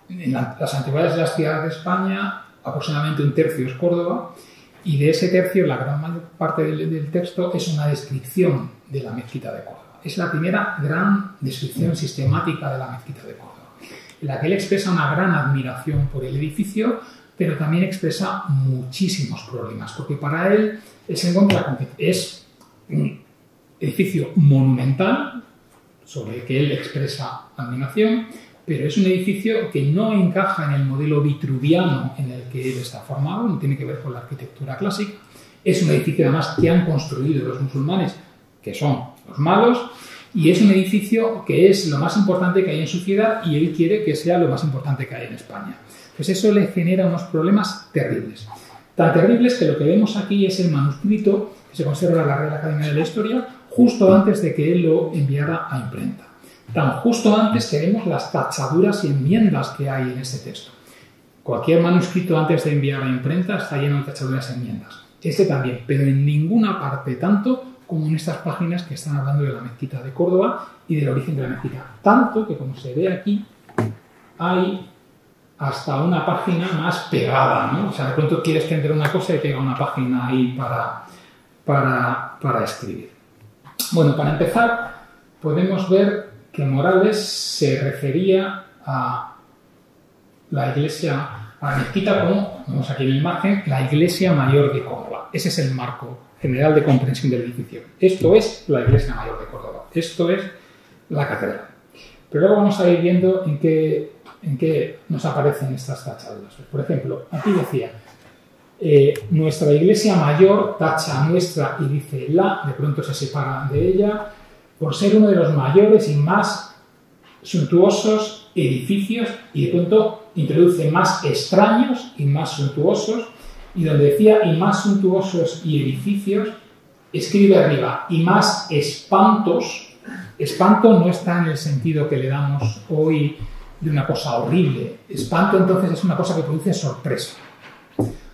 las antigüedades de las ciudades de España, aproximadamente un tercio es Córdoba, y de ese tercio, la gran mayor parte del texto es una descripción de la mezquita de Córdoba. Es la primera gran descripción sistemática de la mezquita de Córdoba, en la que él expresa una gran admiración por el edificio, pero también expresa muchísimos problemas, porque para él se encuentra con que es un edificio monumental, sobre el que él expresa admiración, pero es un edificio que no encaja en el modelo vitruviano en el que él está formado, no tiene que ver con la arquitectura clásica. Es un edificio además que han construido los musulmanes, que son los malos, y es un edificio que es lo más importante que hay en su ciudad y él quiere que sea lo más importante que hay en España. Pues eso le genera unos problemas terribles. Tan terribles que lo que vemos aquí es el manuscrito que se conserva en la Real Academia de la Historia justo antes de que él lo enviara a imprenta. Tan justo antes que vemos las tachaduras y enmiendas que hay en este texto. Cualquier manuscrito antes de enviar a imprenta está lleno de tachaduras y enmiendas. Este también, pero en ninguna parte tanto como en estas páginas que están hablando de la mezquita de Córdoba y del origen de la mezquita. Tanto que, como se ve aquí, hay hasta una página más pegada, ¿no? O sea, de pronto quieres que entre una cosa y pega una página ahí para escribir. Bueno, para empezar, podemos ver que Morales se refería a la iglesia, a la mezquita como, vemos aquí en la imagen, la iglesia mayor de Córdoba. Ese es el marco general de comprensión del edificio. Esto es la iglesia mayor de Córdoba. Esto es la catedral. Pero luego vamos a ir viendo en qué nos aparecen estas tachaduras. Pues, por ejemplo, aquí decía, nuestra iglesia mayor, tacha nuestra y dice la, de pronto se separa de ella, por ser uno de los mayores y más suntuosos edificios, y de pronto introduce más extraños y más suntuosos, y donde decía y más suntuosos y edificios, escribe arriba y más espantos. Espanto no está en el sentido que le damos hoy de una cosa horrible. Espanto entonces es una cosa que produce sorpresa.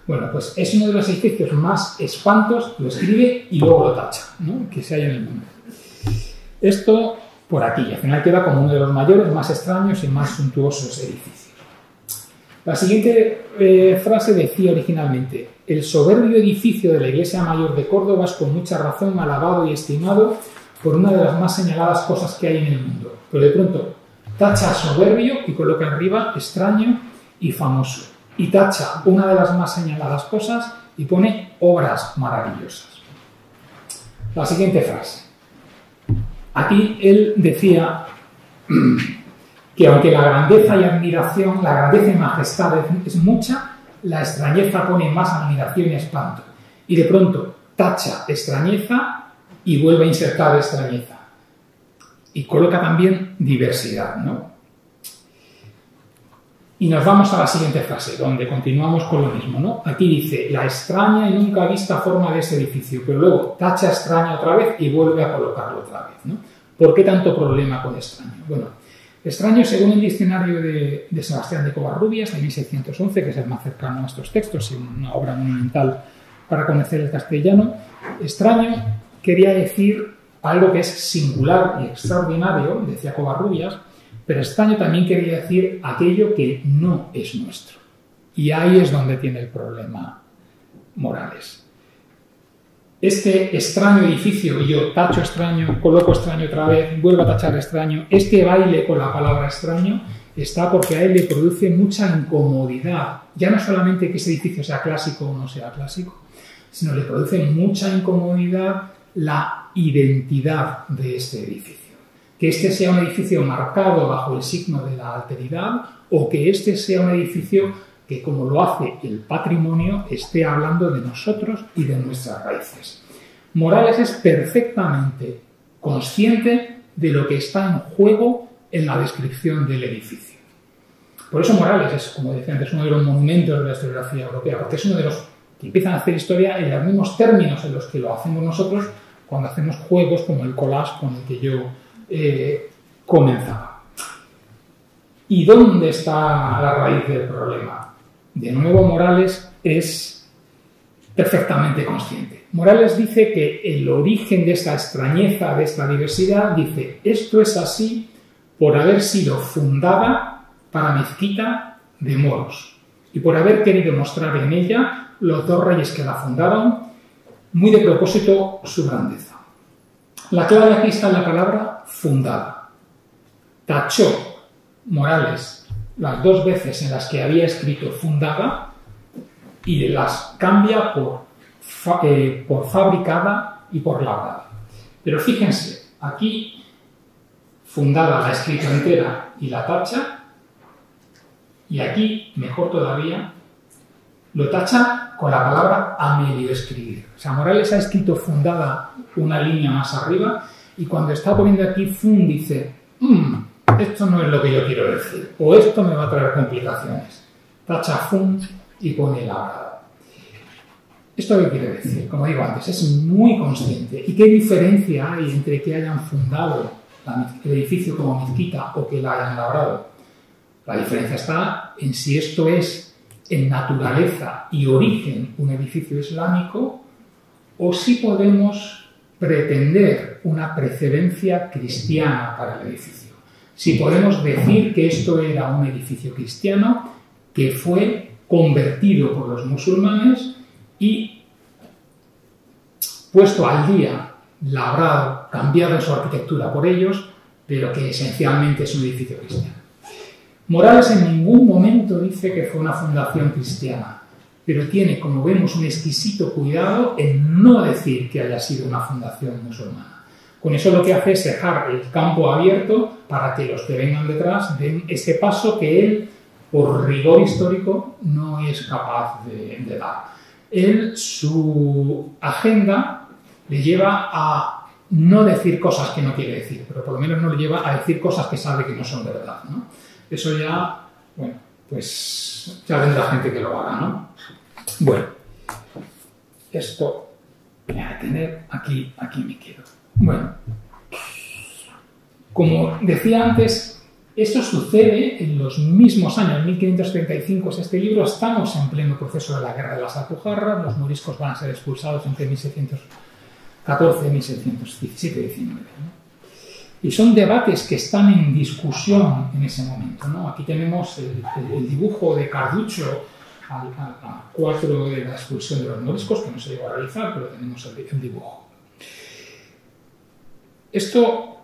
Bueno, pues es uno de los edificios más espantos, lo escribe y luego lo tacha, ¿no? Que se halla en el mundo. Esto por aquí, al final queda como uno de los mayores, más extraños y más suntuosos edificios. La siguiente frase decía originalmente: el soberbio edificio de la iglesia mayor de Córdoba es con mucha razón alabado y estimado por una de las más señaladas cosas que hay en el mundo. Pero de pronto tacha soberbio y coloca arriba extraño y famoso. Y tacha una de las más señaladas cosas y pone obras maravillosas. La siguiente frase. Aquí él decía que aunque la grandeza y admiración, la grandeza y majestad es mucha, la extrañeza pone más admiración y espanto. Y de pronto tacha extrañeza y vuelve a insertar extrañeza. Y coloca también diversidad, ¿no? Y nos vamos a la siguiente frase, donde continuamos con lo mismo, ¿no? Aquí dice, la extraña y nunca vista forma de este edificio, pero luego tacha extraña otra vez y vuelve a colocarlo otra vez, ¿no? ¿Por qué tanto problema con extraño? Bueno, extraño, según el diccionario de Sebastián de Covarrubias, de 1611, que es el más cercano a estos textos, y una obra monumental para conocer el castellano, extraño quería decir algo que es singular y extraordinario, decía Covarrubias, pero extraño también quería decir aquello que no es nuestro. Y ahí es donde tiene el problema Morales. Este extraño edificio, y yo tacho extraño, coloco extraño otra vez, vuelvo a tachar extraño, este baile con la palabra extraño está porque a él le produce mucha incomodidad. Ya no solamente que ese edificio sea clásico o no sea clásico, sino le produce mucha incomodidad la identidad de este edificio. Que este sea un edificio marcado bajo el signo de la alteridad o que este sea un edificio que, como lo hace el patrimonio, esté hablando de nosotros y de nuestras raíces. Morales es perfectamente consciente de lo que está en juego en la descripción del edificio. Por eso Morales es, como decía antes, uno de los monumentos de la historiografía europea, porque es uno de los que empiezan a hacer historia en los mismos términos en los que lo hacemos nosotros cuando hacemos juegos como el collage con el que yo comenzaba. ¿Y dónde está la raíz del problema? De nuevo, Morales es perfectamente consciente. Morales dice que el origen de esta extrañeza, de esta diversidad, dice, esto es así por haber sido fundada para mezquita de moros y por haber querido mostrar en ella los dos reyes que la fundaron, muy de propósito, su grandeza. La clave aquí está en la palabra fundada. Tachó Morales las dos veces en las que había escrito fundada y las cambia por fabricada y por labrada. Pero fíjense, aquí fundada la ha escrito entera y la tacha, y aquí, mejor todavía, lo tacha con la palabra a medio escribir. O sea, Morales ha escrito fundada una línea más arriba y cuando está poniendo aquí fund dice, esto no es lo que yo quiero decir, o esto me va a traer complicaciones. Tacha fund y pone labrada. ¿Esto qué quiere decir? Como digo antes, es muy consciente. ¿Y qué diferencia hay entre que hayan fundado el edificio como mezquita o que la hayan labrado? La diferencia está en si esto es en naturaleza y origen un edificio islámico o si podemos pretender una precedencia cristiana para el edificio. Si podemos decir que esto era un edificio cristiano que fue convertido por los musulmanes y puesto al día, labrado, cambiado en su arquitectura por ellos, pero que esencialmente es un edificio cristiano. Morales en ningún momento dice que fue una fundación cristiana, pero tiene, como vemos, un exquisito cuidado en no decir que haya sido una fundación musulmana. Con eso lo que hace es dejar el campo abierto para que los que vengan detrás den ese paso que él, por rigor histórico, no es capaz de dar. Él, su agenda le lleva a no decir cosas que no quiere decir, pero por lo menos no le lleva a decir cosas que sabe que no son verdad, ¿no? Eso ya, bueno, pues ya vendrá gente que lo haga, ¿no? Bueno, esto me va a tener aquí me quedo. Bueno, como decía antes, esto sucede en los mismos años, 1535 es este libro, estamos en pleno proceso de la Guerra de las Alpujarras, los moriscos van a ser expulsados entre 1614 y 1617-19, ¿no? Y son debates que están en discusión en ese momento, ¿no? Aquí tenemos el dibujo de Carducho a 4 de la expulsión de los moriscos, que no se llegó a realizar, pero tenemos el dibujo. Estos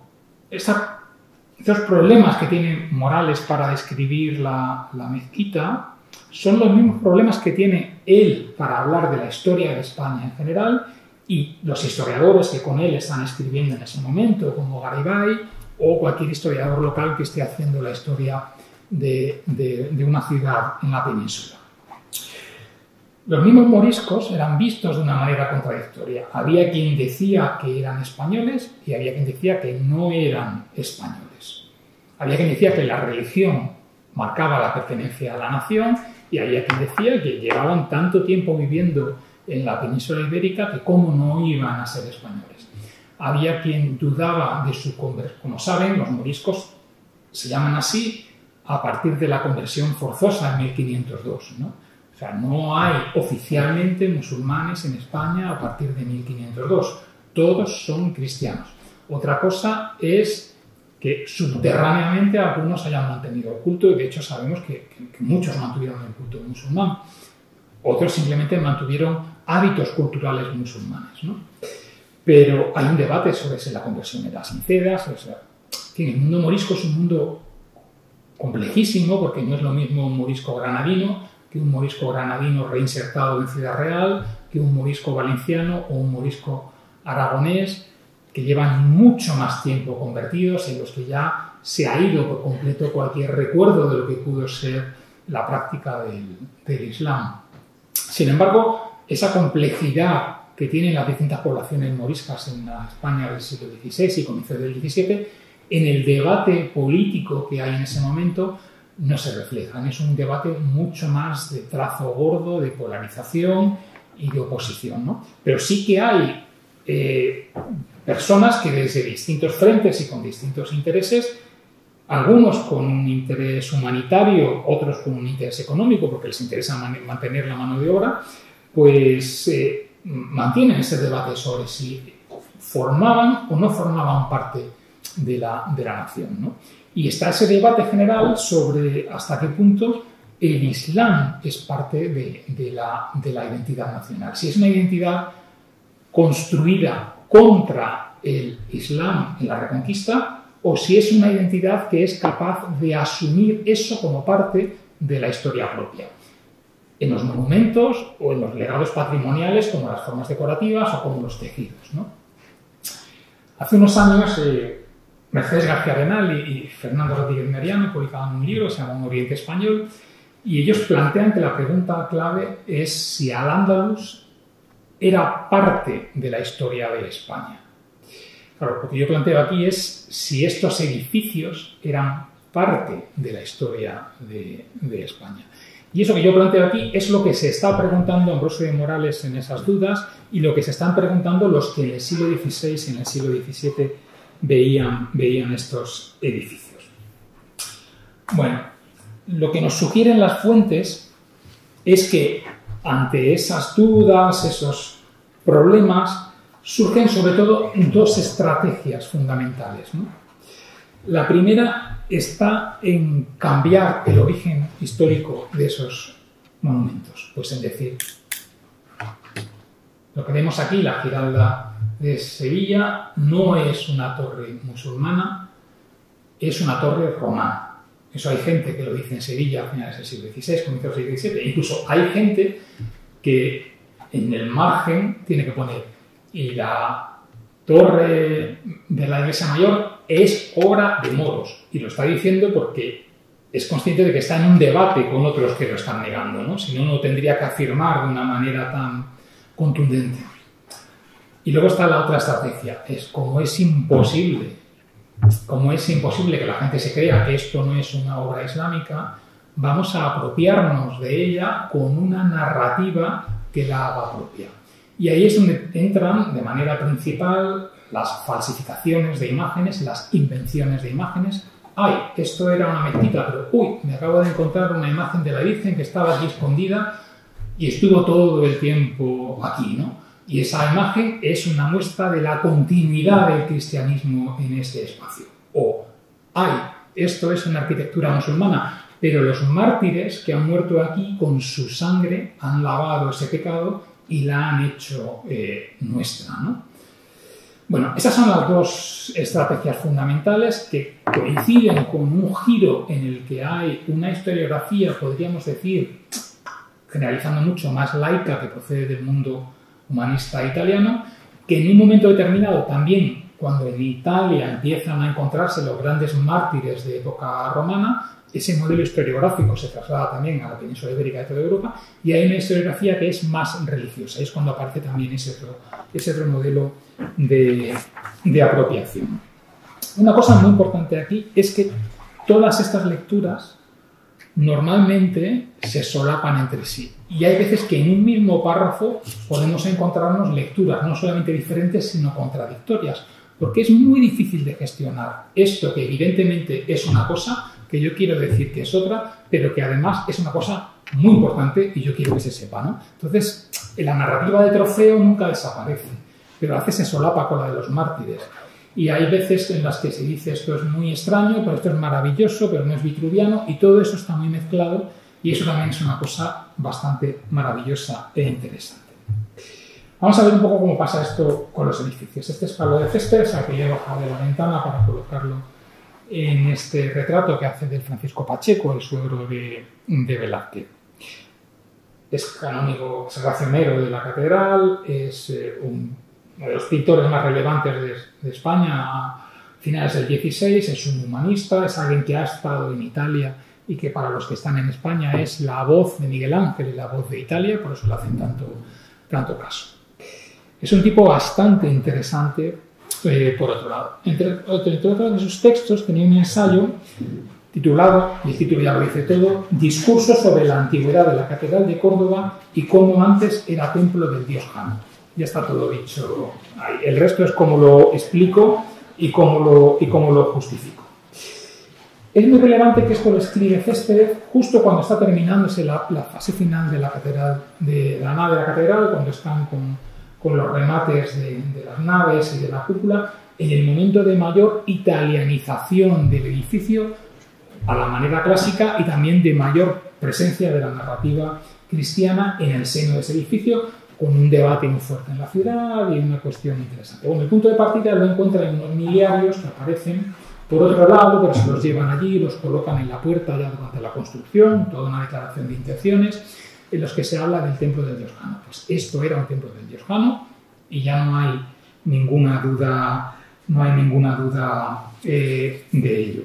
problemas que tiene Morales para describir la mezquita son los mismos problemas que tiene él para hablar de la historia de España en general y los historiadores que con él están escribiendo en ese momento, como Garibay o cualquier historiador local que esté haciendo la historia de una ciudad en la península. Los mismos moriscos eran vistos de una manera contradictoria. Había quien decía que eran españoles y había quien decía que no eran españoles. Había quien decía que la religión marcaba la pertenencia a la nación, y había quien decía que llevaban tanto tiempo viviendo en la península ibérica que cómo no iban a ser españoles. Había quien dudaba de su conversión. Como saben, los moriscos se llaman así a partir de la conversión forzosa en 1502, ¿no? O sea, no hay oficialmente musulmanes en España a partir de 1502. Todos son cristianos. Otra cosa es que subterráneamente algunos hayan mantenido el culto, y de hecho sabemos que muchos mantuvieron el culto musulmán. Otros simplemente mantuvieron hábitos culturales musulmanes, ¿no? Pero hay un debate sobre si la conversión era sincera. O sea, el mundo morisco es un mundo complejísimo, porque no es lo mismo un morisco granadino que un morisco granadino reinsertado en Ciudad Real, que un morisco valenciano o un morisco aragonés, que llevan mucho más tiempo convertidos, en los que ya se ha ido por completo cualquier recuerdo de lo que pudo ser la práctica del Islam. Sin embargo, esa complejidad que tienen las distintas poblaciones moriscas en la España del siglo XVI y comienzos del XVII, en el debate político que hay en ese momento, no se reflejan. Es un debate mucho más de trazo gordo, de polarización y de oposición, ¿no? Pero sí que hay personas que desde distintos frentes y con distintos intereses, algunos con un interés humanitario, otros con un interés económico, porque les interesa mantener la mano de obra, pues mantienen ese debate sobre si formaban o no formaban parte de la nación, ¿no? Y está ese debate general sobre hasta qué punto el Islam es parte de la identidad nacional. Si es una identidad construida contra el Islam en la Reconquista, o si es una identidad que es capaz de asumir eso como parte de la historia propia. En los monumentos o en los legados patrimoniales, como las formas decorativas o como los tejidos, ¿no? Hace unos años, Mercedes García Arenal y Fernando Rodríguez Meriano publicaban un libro que se llama Un Oriente Español, y ellos plantean que la pregunta clave es si Al-Ándalus era parte de la historia de España. Claro, lo que yo planteo aquí es si estos edificios eran parte de la historia de España. Y eso que yo planteo aquí es lo que se está preguntando Ambrosio de Morales en esas dudas, y lo que se están preguntando los que en el siglo XVI y en el siglo XVII veían estos edificios. Bueno, lo que nos sugieren las fuentes es que ante esas dudas, esos problemas, surgen sobre todo dos estrategias fundamentales, ¿no? La primera está en cambiar el origen histórico de esos monumentos, pues en decir, lo que vemos aquí, la Giralda de Sevilla, no es una torre musulmana, es una torre romana. Eso hay gente que lo dice en Sevilla a finales del siglo XVI, comienzos del siglo XVII. Incluso hay gente que en el margen tiene que poner, y la torre de la iglesia mayor es obra de moros. Y lo está diciendo porque es consciente de que está en un debate con otros que lo están negando, ¿no? Si no, no tendría que afirmar de una manera tan contundente. Y luego está la otra estrategia, es como es imposible que la gente se crea que esto no es una obra islámica, vamos a apropiarnos de ella con una narrativa que la haga propia. Y ahí es donde entran de manera principal las falsificaciones de imágenes, las invenciones de imágenes. ¡Ay, esto era una mezquita! Pero ¡uy! Me acabo de encontrar una imagen de la Virgen que estaba aquí escondida y estuvo todo el tiempo aquí, ¿no? Y esa imagen es una muestra de la continuidad del cristianismo en ese espacio. O, ¡ay! Esto es una arquitectura musulmana, pero los mártires que han muerto aquí con su sangre han lavado ese pecado y la han hecho nuestra, ¿no? Bueno, esas son las dos estrategias fundamentales que coinciden con un giro en el que hay una historiografía, podríamos decir, generalizando mucho, más laica, que procede del mundo humanista italiano, que en un momento determinado también, cuando en Italia empiezan a encontrarse los grandes mártires de época romana, ese modelo historiográfico se traslada también a la península ibérica y toda Europa, y hay una historiografía que es más religiosa. Es cuando aparece también ese otro modelo de apropiación. Una cosa muy importante aquí es que todas estas lecturas normalmente se solapan entre sí. Y hay veces que en un mismo párrafo podemos encontrarnos lecturas no solamente diferentes, sino contradictorias, porque es muy difícil de gestionar esto que evidentemente es una cosa, que yo quiero decir que es otra, pero que además es una cosa muy importante y yo quiero que se sepa, ¿no? Entonces, la narrativa de Trofeo nunca desaparece, pero a veces se solapa con la de los mártires. Y hay veces en las que se dice esto es muy extraño, pero esto es maravilloso, pero no es vitruviano, y todo eso está muy mezclado, y eso también es una cosa bastante maravillosa e interesante. Vamos a ver un poco cómo pasa esto con los edificios. Este es Pablo de Céspedes, al que yo he bajado de la ventana para colocarlo en este retrato que hace del Francisco Pacheco, el suegro de Velázquez. Es canónigo, es racionero de la catedral, es uno de los pintores más relevantes de España a finales del XVI, es un humanista, es alguien que ha estado en Italia y que para los que están en España es la voz de Miguel Ángel y la voz de Italia, por eso le hacen tanto caso. Es un tipo bastante interesante, por otro lado. Entre otros de sus textos tenía un ensayo titulado, y el título ya lo dice todo, Discurso sobre la antigüedad de la Catedral de Córdoba y cómo antes era templo del dios Jano. Ya está todo dicho ahí. El resto es cómo lo explico y cómo lo justifico. Es muy relevante que esto lo escribe Céspedes justo cuando está terminándose la fase final de la catedral, de la nave de la catedral, cuando están con los remates de las naves y de la cúpula, en el momento de mayor italianización del edificio a la manera clásica y también de mayor presencia de la narrativa cristiana en el seno de ese edificio, con un debate muy fuerte en la ciudad y una cuestión interesante. Bueno, el punto de partida lo encuentra en unos miliarios que aparecen por otro lado, pero se los llevan allí y los colocan en la puerta ya durante la construcción, toda una declaración de intenciones, en los que se habla del templo del dios Jano. Pues esto era un templo del dios Jano y ya no hay ninguna duda de ello.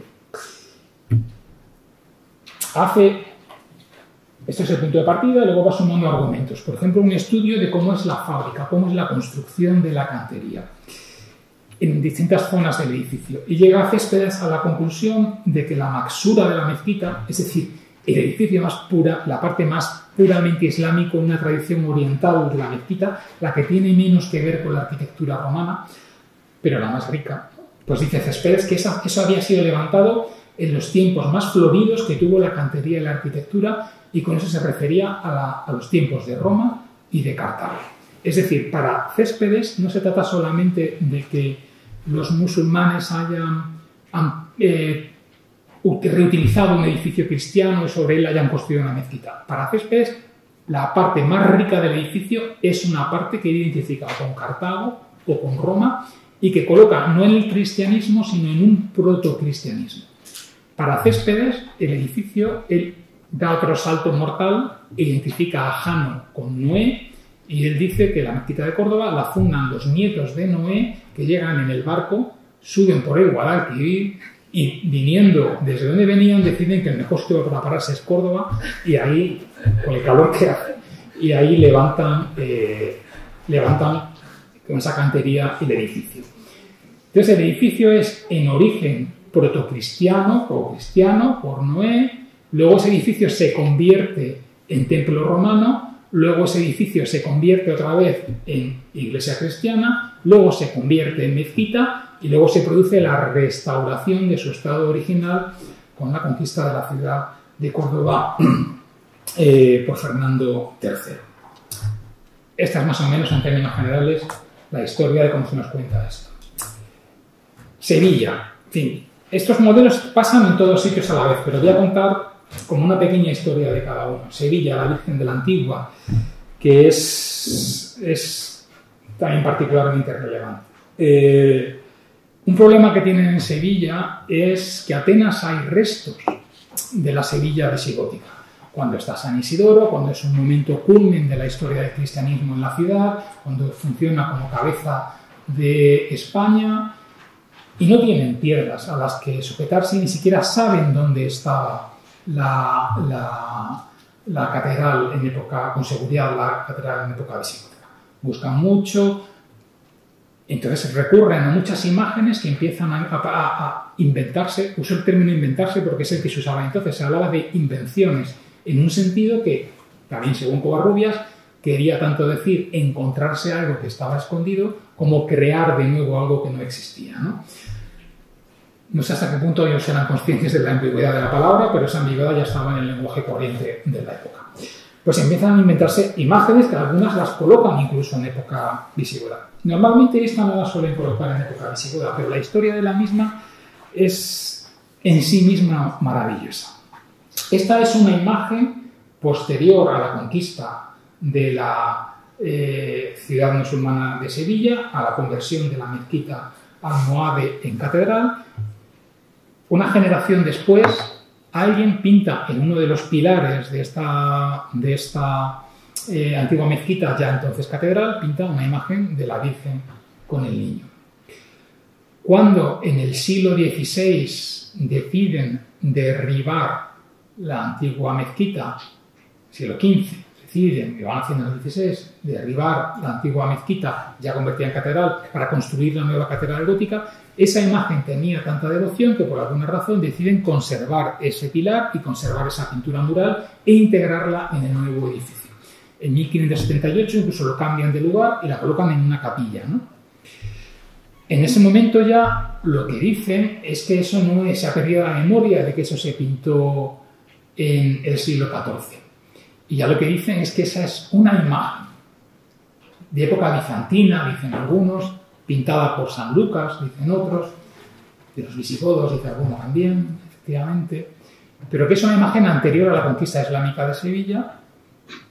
Este es el punto de partida y luego va sumando argumentos. Por ejemplo, un estudio de cómo es la fábrica, cómo es la construcción de la cantería en distintas zonas del edificio. Y llega a Céspedes a la conclusión de que la maxura de la mezquita, es decir, el edificio más pura, la parte más puramente islámica, una tradición oriental de la mezquita, la que tiene menos que ver con la arquitectura romana, pero la más rica, pues dice Céspedes que eso había sido levantado en los tiempos más floridos que tuvo la cantería y la arquitectura, y con eso se refería a los tiempos de Roma y de Cartago. Es decir, para Céspedes no se trata solamente de que los musulmanes hayan reutilizado un edificio cristiano y sobre él hayan construido una mezquita. Para Céspedes, la parte más rica del edificio es una parte que identifica con Cartago o con Roma y que coloca no en el cristianismo, sino en un protocristianismo. Para Céspedes, el edificio él da otro salto mortal, identifica a Jano con Noé, y él dice que la mezquita de Córdoba la fundan los nietos de Noé, que llegan en el barco, suben por el Guadalquivir y viniendo desde donde venían deciden que el mejor sitio para pararse es Córdoba, y ahí, con el calor que hace, y ahí levantan con esa cantería el edificio. Entonces el edificio es en origen protocristiano o cristiano por Noé, luego ese edificio se convierte en templo romano, luego ese edificio se convierte otra vez en iglesia cristiana, luego se convierte en mezquita y luego se produce la restauración de su estado original con la conquista de la ciudad de Córdoba por Fernando III. Esta es más o menos, en términos generales, la historia de cómo se nos cuenta esto. Sevilla, en fin, estos modelos pasan en todos sitios a la vez, pero voy a contar como una pequeña historia de cada uno. Sevilla, la Virgen de la Antigua, que es también particularmente relevante. Un problema que tienen en Sevilla es que apenas hay restos de la Sevilla visigótica. Cuando está San Isidoro, cuando es un momento culmen de la historia del cristianismo en la ciudad, cuando funciona como cabeza de España, y no tienen piedras a las que sujetarse, ni siquiera saben dónde estaba la catedral en época, con seguridad, la catedral en época visigótica. Buscan mucho, entonces recurren a muchas imágenes que empiezan a inventarse, usó el término inventarse porque es el que se usaba entonces, se hablaba de invenciones, en un sentido que, también según Covarrubias, quería tanto decir encontrarse algo que estaba escondido como crear de nuevo algo que no existía, ¿no? No sé hasta qué punto ellos eran conscientes de la ambigüedad de la palabra, pero esa ambigüedad ya estaba en el lenguaje corriente de la época. Pues empiezan a inventarse imágenes que algunas las colocan incluso en época visigoda. Normalmente esta no la suelen colocar en época visigoda, pero la historia de la misma es en sí misma maravillosa. Esta es una imagen posterior a la conquista de la ciudad musulmana de Sevilla, a la conversión de la mezquita almohade en catedral. Una generación después, alguien pinta en uno de los pilares de esta antigua mezquita, ya entonces catedral, pinta una imagen de la Virgen con el niño. Cuando en el siglo XVI deciden derribar la antigua mezquita, siglo XV, deciden, y van haciendo en el XVI, derribar la antigua mezquita ya convertida en catedral para construir la nueva catedral gótica, esa imagen tenía tanta devoción que por alguna razón deciden conservar ese pilar y conservar esa pintura mural e integrarla en el nuevo edificio. En 1578 incluso lo cambian de lugar y la colocan en una capilla, ¿no? En ese momento ya lo que dicen es que eso no se ha perdido la memoria de que eso se pintó en el siglo XIV. Y ya lo que dicen es que esa es una imagen de época bizantina, dicen algunos, pintada por San Lucas, dicen otros, de los visigodos, dice alguno también, efectivamente, pero que es una imagen anterior a la conquista islámica de Sevilla,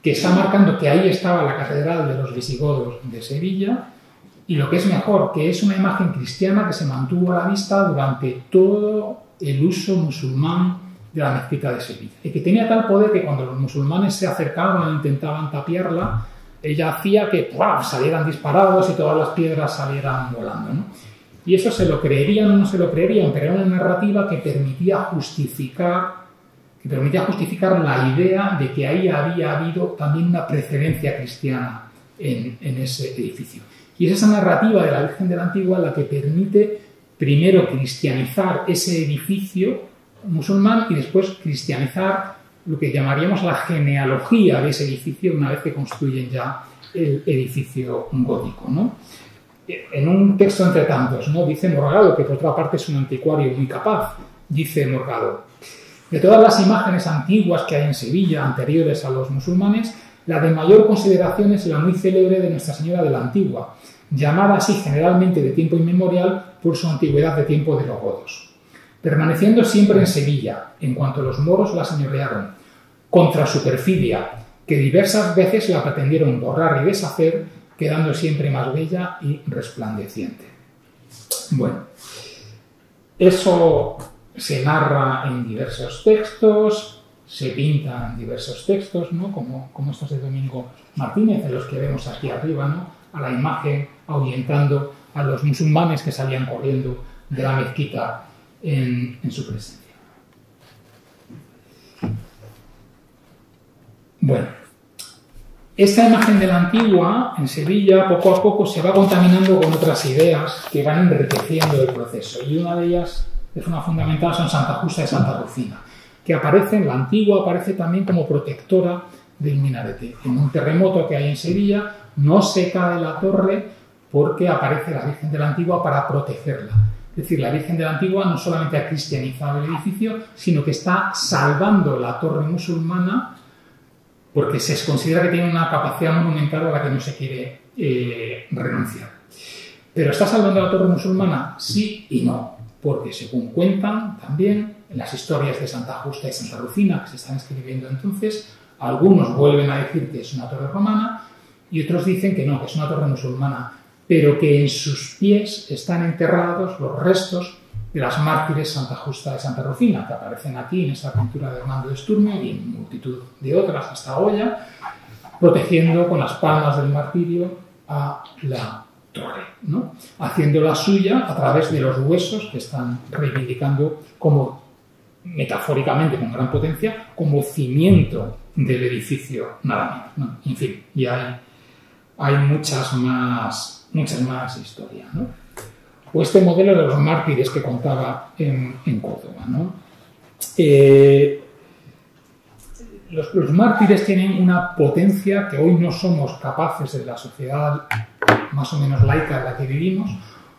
que está marcando que ahí estaba la catedral de los visigodos de Sevilla, y lo que es mejor, que es una imagen cristiana que se mantuvo a la vista durante todo el uso musulmán de la mezquita de Sevilla, y que tenía tal poder que cuando los musulmanes se acercaban e intentaban tapiarla, ella hacía que salieran disparados y todas las piedras salieran volando, ¿no? Y eso se lo creerían o no se lo creerían, pero era una narrativa que permitía justificar la idea de que ahí había habido también una precedencia cristiana en ese edificio. Y es esa narrativa de la Virgen de la Antigua la que permite primero cristianizar ese edificio musulmán y después cristianizar lo que llamaríamos la genealogía de ese edificio una vez que construyen ya el edificio gótico, ¿no? En un texto entre tantos, ¿no? Dice Morgado, que por otra parte es un anticuario muy capaz, dice Morgado: de todas las imágenes antiguas que hay en Sevilla, anteriores a los musulmanes, la de mayor consideración es la muy célebre de Nuestra Señora de la Antigua, llamada así generalmente de tiempo inmemorial por su antigüedad de tiempo de los godos. Permaneciendo siempre en Sevilla, en cuanto los moros la señorearon, contra su perfidia, que diversas veces la pretendieron borrar y deshacer, quedando siempre más bella y resplandeciente. Bueno, eso se narra en diversos textos, se pinta en diversos textos, ¿no? Como estos de Domingo Martínez, en los que vemos aquí arriba, ¿no? A la imagen ahuyentando a los musulmanes que salían corriendo de la mezquita en su presencia. Bueno, esta imagen de la Antigua en Sevilla poco a poco se va contaminando con otras ideas que van enriqueciendo el proceso, y una de ellas, es una fundamental, son Santa Justa y Santa Rufina, que aparece en la Antigua, aparece también como protectora del minarete. En un terremoto que hay en Sevilla no se cae la torre porque aparece la Virgen de la Antigua para protegerla. Es decir, la Virgen de la Antigua no solamente ha cristianizado el edificio, sino que está salvando la torre musulmana porque se considera que tiene una capacidad monumental a la que no se quiere renunciar. Pero ¿está salvando la torre musulmana? Sí y no, porque según cuentan también en las historias de Santa Justa y Santa Rufina que se están escribiendo entonces, algunos vuelven a decir que es una torre romana y otros dicen que no, que es una torre musulmana, pero que en sus pies están enterrados los restos de las mártires Santa Justa y Santa Rufina, que aparecen aquí en esta pintura de Hernando de Sturmio y en multitud de otras, hasta Goya, protegiendo con las palmas del martirio a la torre, ¿no? Haciéndola suya a través de los huesos que están reivindicando como, metafóricamente, con gran potencia, como cimiento del edificio nada menos, ¿no? En fin, y hay muchas más historias, ¿no? o este modelo de los mártires que contaba en Córdoba, ¿no? Los mártires tienen una potencia que hoy no somos capaces, en la sociedad más o menos laica en la que vivimos,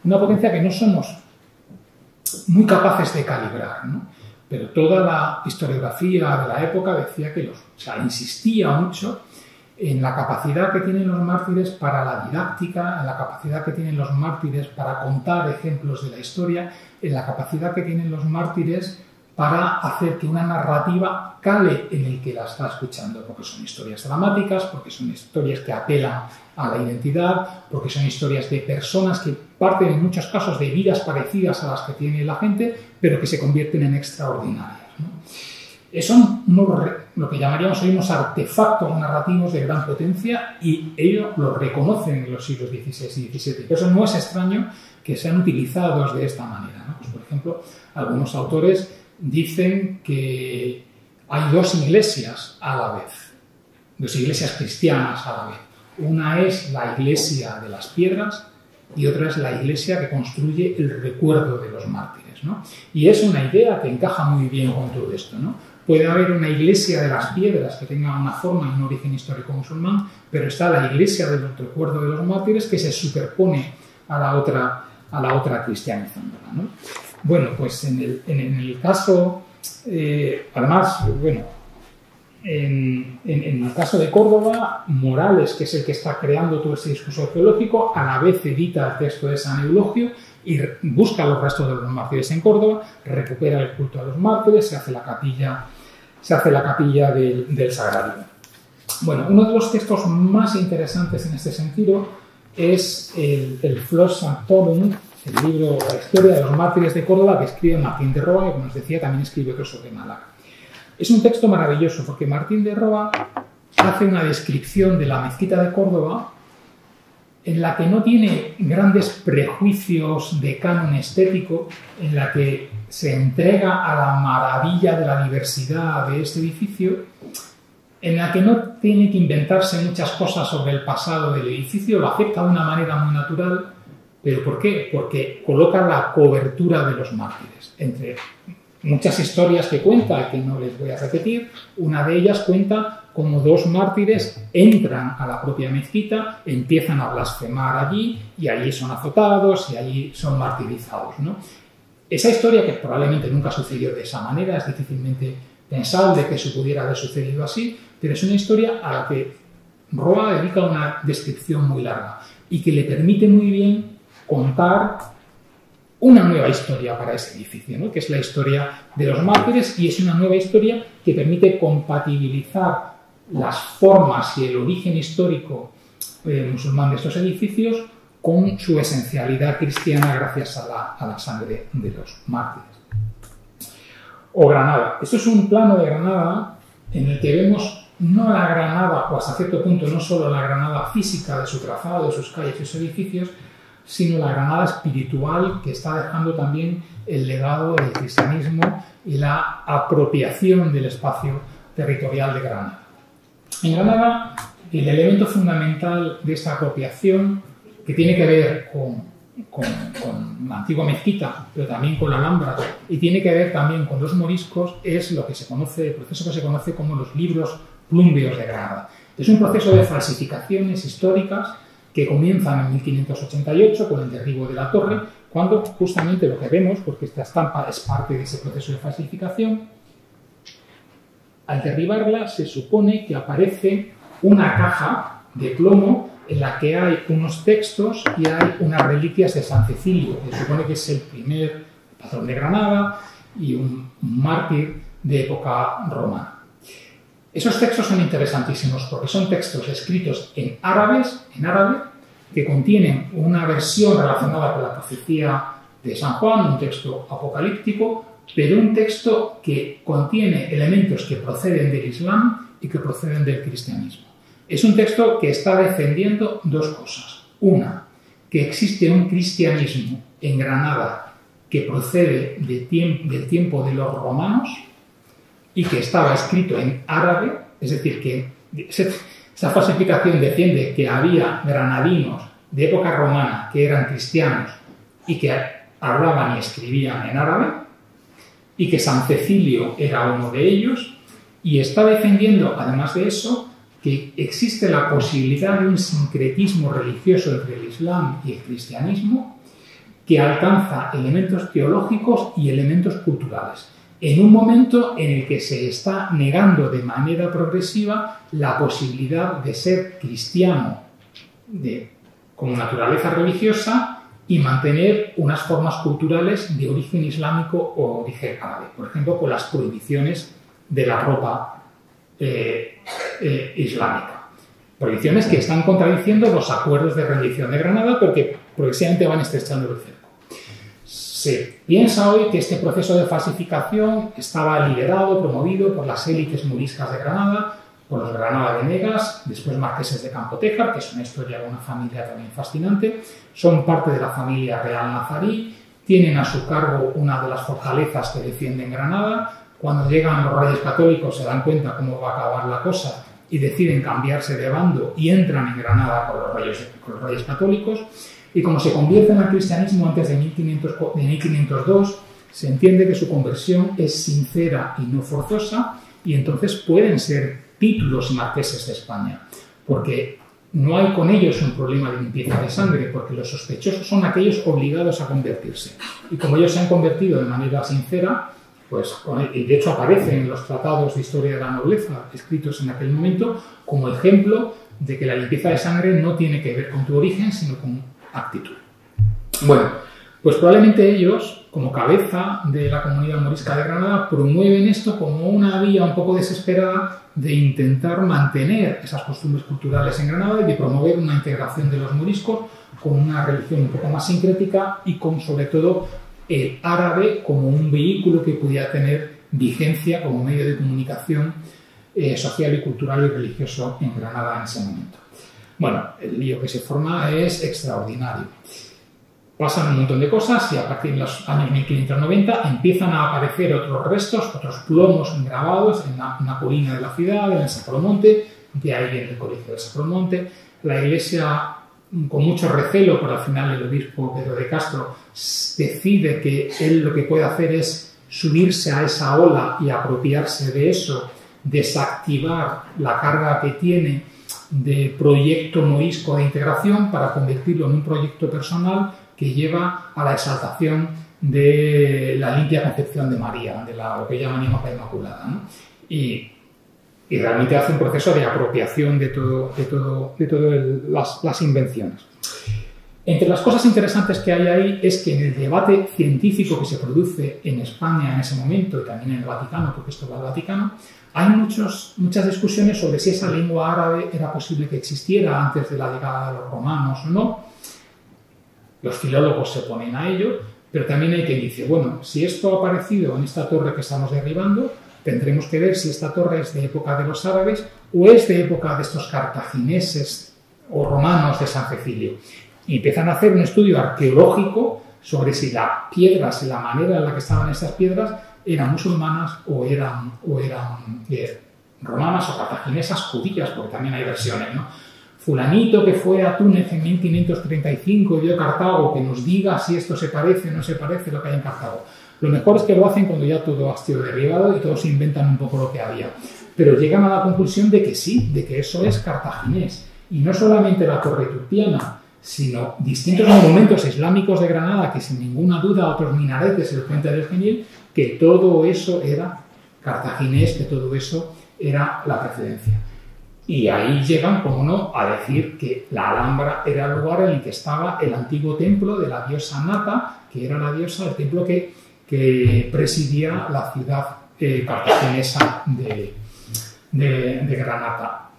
una potencia que no somos muy capaces de calibrar, ¿no? Pero toda la historiografía de la época decía que insistía mucho en la capacidad que tienen los mártires para la didáctica, en la capacidad que tienen los mártires para contar ejemplos de la historia, en la capacidad que tienen los mártires para hacer que una narrativa cale en el que la está escuchando, porque son historias dramáticas, porque son historias que apelan a la identidad, porque son historias de personas que parten en muchos casos de vidas parecidas a las que tiene la gente, pero que se convierten en extraordinarias, ¿no? Son lo que llamaríamos hoy unos artefactos narrativos de gran potencia, y ellos lo reconocen en los siglos XVI y XVII. Por eso no es extraño que sean utilizados de esta manera, ¿no? Pues, por ejemplo, algunos autores dicen que hay dos iglesias a la vez, dos iglesias cristianas a la vez. Una es la iglesia de las piedras y otra es la iglesia que construye el recuerdo de los mártires, ¿no? Y es una idea que encaja muy bien con todo esto, ¿no? Puede haber una iglesia de las piedras que tenga una forma y un origen histórico musulmán, pero está la iglesia del recuerdo de los mártires que se superpone a la otra cristianizándola, ¿no? Bueno, pues en el caso, además, bueno, en el caso de Córdoba, Morales, que es el que está creando todo este discurso arqueológico, a la vez edita el texto de San Eulogio y busca los restos de los mártires en Córdoba, recupera el culto a los mártires, se hace la capilla del Sagrario. Bueno, uno de los textos más interesantes en este sentido es el Flors Sanctorum, el libro La historia de los mártires de Córdoba, que escribe Martín de Roa, que, como os decía, también escribe otro sobre Málaga. Es un texto maravilloso porque Martín de Roa hace una descripción de la mezquita de Córdoba en la que no tiene grandes prejuicios de canon estético, en la que se entrega a la maravilla de la diversidad de este edificio, en la que no tiene que inventarse muchas cosas sobre el pasado del edificio, lo acepta de una manera muy natural. ¿Pero por qué? Porque coloca la cobertura de los mártires. Entre muchas historias que cuenta, que no les voy a repetir, una de ellas cuenta cómo dos mártires entran a la propia mezquita, empiezan a blasfemar allí, y allí son azotados y allí son martirizados, ¿no? Esa historia, que probablemente nunca sucedió de esa manera, es difícilmente pensable que se pudiera haber sucedido así, pero es una historia a la que Roa dedica una descripción muy larga y que le permite muy bien contar una nueva historia para ese edificio, ¿no? Que es la historia de los mártires, y es una nueva historia que permite compatibilizar las formas y el origen histórico musulmán de estos edificios con su esencialidad cristiana gracias a la sangre de los mártires. O Granada. Esto es un plano de Granada en el que vemos no la Granada, o hasta cierto punto no solo la Granada física de su trazado, de sus calles y sus edificios, sino la Granada espiritual que está dejando también el legado del cristianismo y la apropiación del espacio territorial de Granada. En Granada, el elemento fundamental de esta apropiación, que tiene que ver con la antigua mezquita, pero también con la Alhambra, y tiene que ver también con los moriscos, es lo que se conoce, el proceso que se conoce como los libros plumbeos de Granada. Es un proceso de falsificaciones históricas que comienzan en 1588 con el derribo de la torre, cuando justamente lo que vemos, porque esta estampa es parte de ese proceso de falsificación, al derribarla se supone que aparece una caja de plomo en la que hay unos textos y hay unas reliquias de San Cecilio, que se supone que es el primer patrón de Granada y un mártir de época romana. Esos textos son interesantísimos porque son textos escritos en árabe, que contienen una versión relacionada con la profecía de San Juan, un texto apocalíptico, pero un texto que contiene elementos que proceden del Islam y que proceden del cristianismo. Es un texto que está defendiendo dos cosas. Una, que existe un cristianismo en Granada que procede del tiempo de los romanos y que estaba escrito en árabe, es decir, que esa falsificación defiende que había granadinos de época romana que eran cristianos y que hablaban y escribían en árabe, y que San Cecilio era uno de ellos, y está defendiendo, además de eso, que existe la posibilidad de un sincretismo religioso entre el Islam y el cristianismo que alcanza elementos teológicos y elementos culturales, en un momento en el que se está negando de manera progresiva la posibilidad de ser cristiano como naturaleza religiosa y mantener unas formas culturales de origen islámico o origen árabe, por ejemplo, con las prohibiciones de la ropa islámica. Prohibiciones que están contradiciendo los acuerdos de rendición de Granada porque progresivamente van estrechando el cerco. Se piensa hoy que este proceso de falsificación estaba liderado, promovido por las élites moriscas de Granada, por los Granada Venegas, después marqueses de Campotejar, que es una historia de una familia también fascinante, son parte de la familia real nazarí, tienen a su cargo una de las fortalezas que defienden Granada. Cuando llegan los reyes católicos se dan cuenta cómo va a acabar la cosa y deciden cambiarse de bando y entran en Granada con los reyes católicos. Y como se convierten al cristianismo antes de 1502, se entiende que su conversión es sincera y no forzosa, y entonces pueden ser títulos marqueses de España, porque no hay con ellos un problema de limpieza de sangre, porque los sospechosos son aquellos obligados a convertirse. Y como ellos se han convertido de manera sincera, pues, y de hecho aparecen en los tratados de historia de la nobleza escritos en aquel momento como ejemplo de que la limpieza de sangre no tiene que ver con tu origen, sino con actitud. Bueno, pues probablemente ellos, como cabeza de la comunidad morisca de Granada, promueven esto como una vía un poco desesperada de intentar mantener esas costumbres culturales en Granada y de promover una integración de los moriscos con una religión un poco más sincrética y con, sobre todo, el árabe como un vehículo que pudiera tener vigencia como medio de comunicación social y cultural y religioso en Granada en ese momento. Bueno, el lío que se forma es extraordinario. Pasan un montón de cosas y a partir de los años 1590 empiezan a aparecer otros restos, otros plomos grabados en una colina de la ciudad, en el Sacromonte, de ahí viene el colegio del Sacromonte. La iglesia, con mucho recelo, pero al final el obispo Pedro de Castro decide que él lo que puede hacer es subirse a esa ola y apropiarse de eso, desactivar la carga que tiene de proyecto morisco de integración para convertirlo en un proyecto personal que lleva a la exaltación de la limpia concepción de María, de lo que llaman Imagen Inmaculada, ¿no? Y realmente hace un proceso de apropiación de todas las invenciones. Entre las cosas interesantes que hay ahí es que en el debate científico que se produce en España en ese momento y también en el Vaticano, porque esto va al Vaticano, hay muchas discusiones sobre si esa lengua árabe era posible que existiera antes de la llegada de los romanos o no. Los filólogos se ponen a ello, pero también hay quien dice, bueno, si esto ha aparecido en esta torre que estamos derribando, tendremos que ver si esta torre es de época de los árabes o es de época de estos cartagineses o romanos de San Cecilio. Y empiezan a hacer un estudio arqueológico sobre si las piedras y la manera en la que estaban estas piedras eran musulmanas o eran romanas o cartaginesas judías, porque también hay versiones, ¿no? Fulanito que fue a Túnez en 1535 y vio Cartago, que nos diga si esto se parece o no se parece a lo que hay en Cartago. Lo mejor es que lo hacen cuando ya todo ha sido derribado y todos inventan un poco lo que había. Pero llegan a la conclusión de que sí, de que eso es cartaginés. Y no solamente la torre turpiana, sino distintos monumentos islámicos de Granada, que sin ninguna duda otros minaretes, el puente del Genil, que todo eso era cartaginés, que todo eso era la precedencia. Y ahí llegan, como no, a decir que la Alhambra era el lugar en el que estaba el antiguo templo de la diosa Nata, que era la diosa del templo que presidía la ciudad cartaginesa de Granada.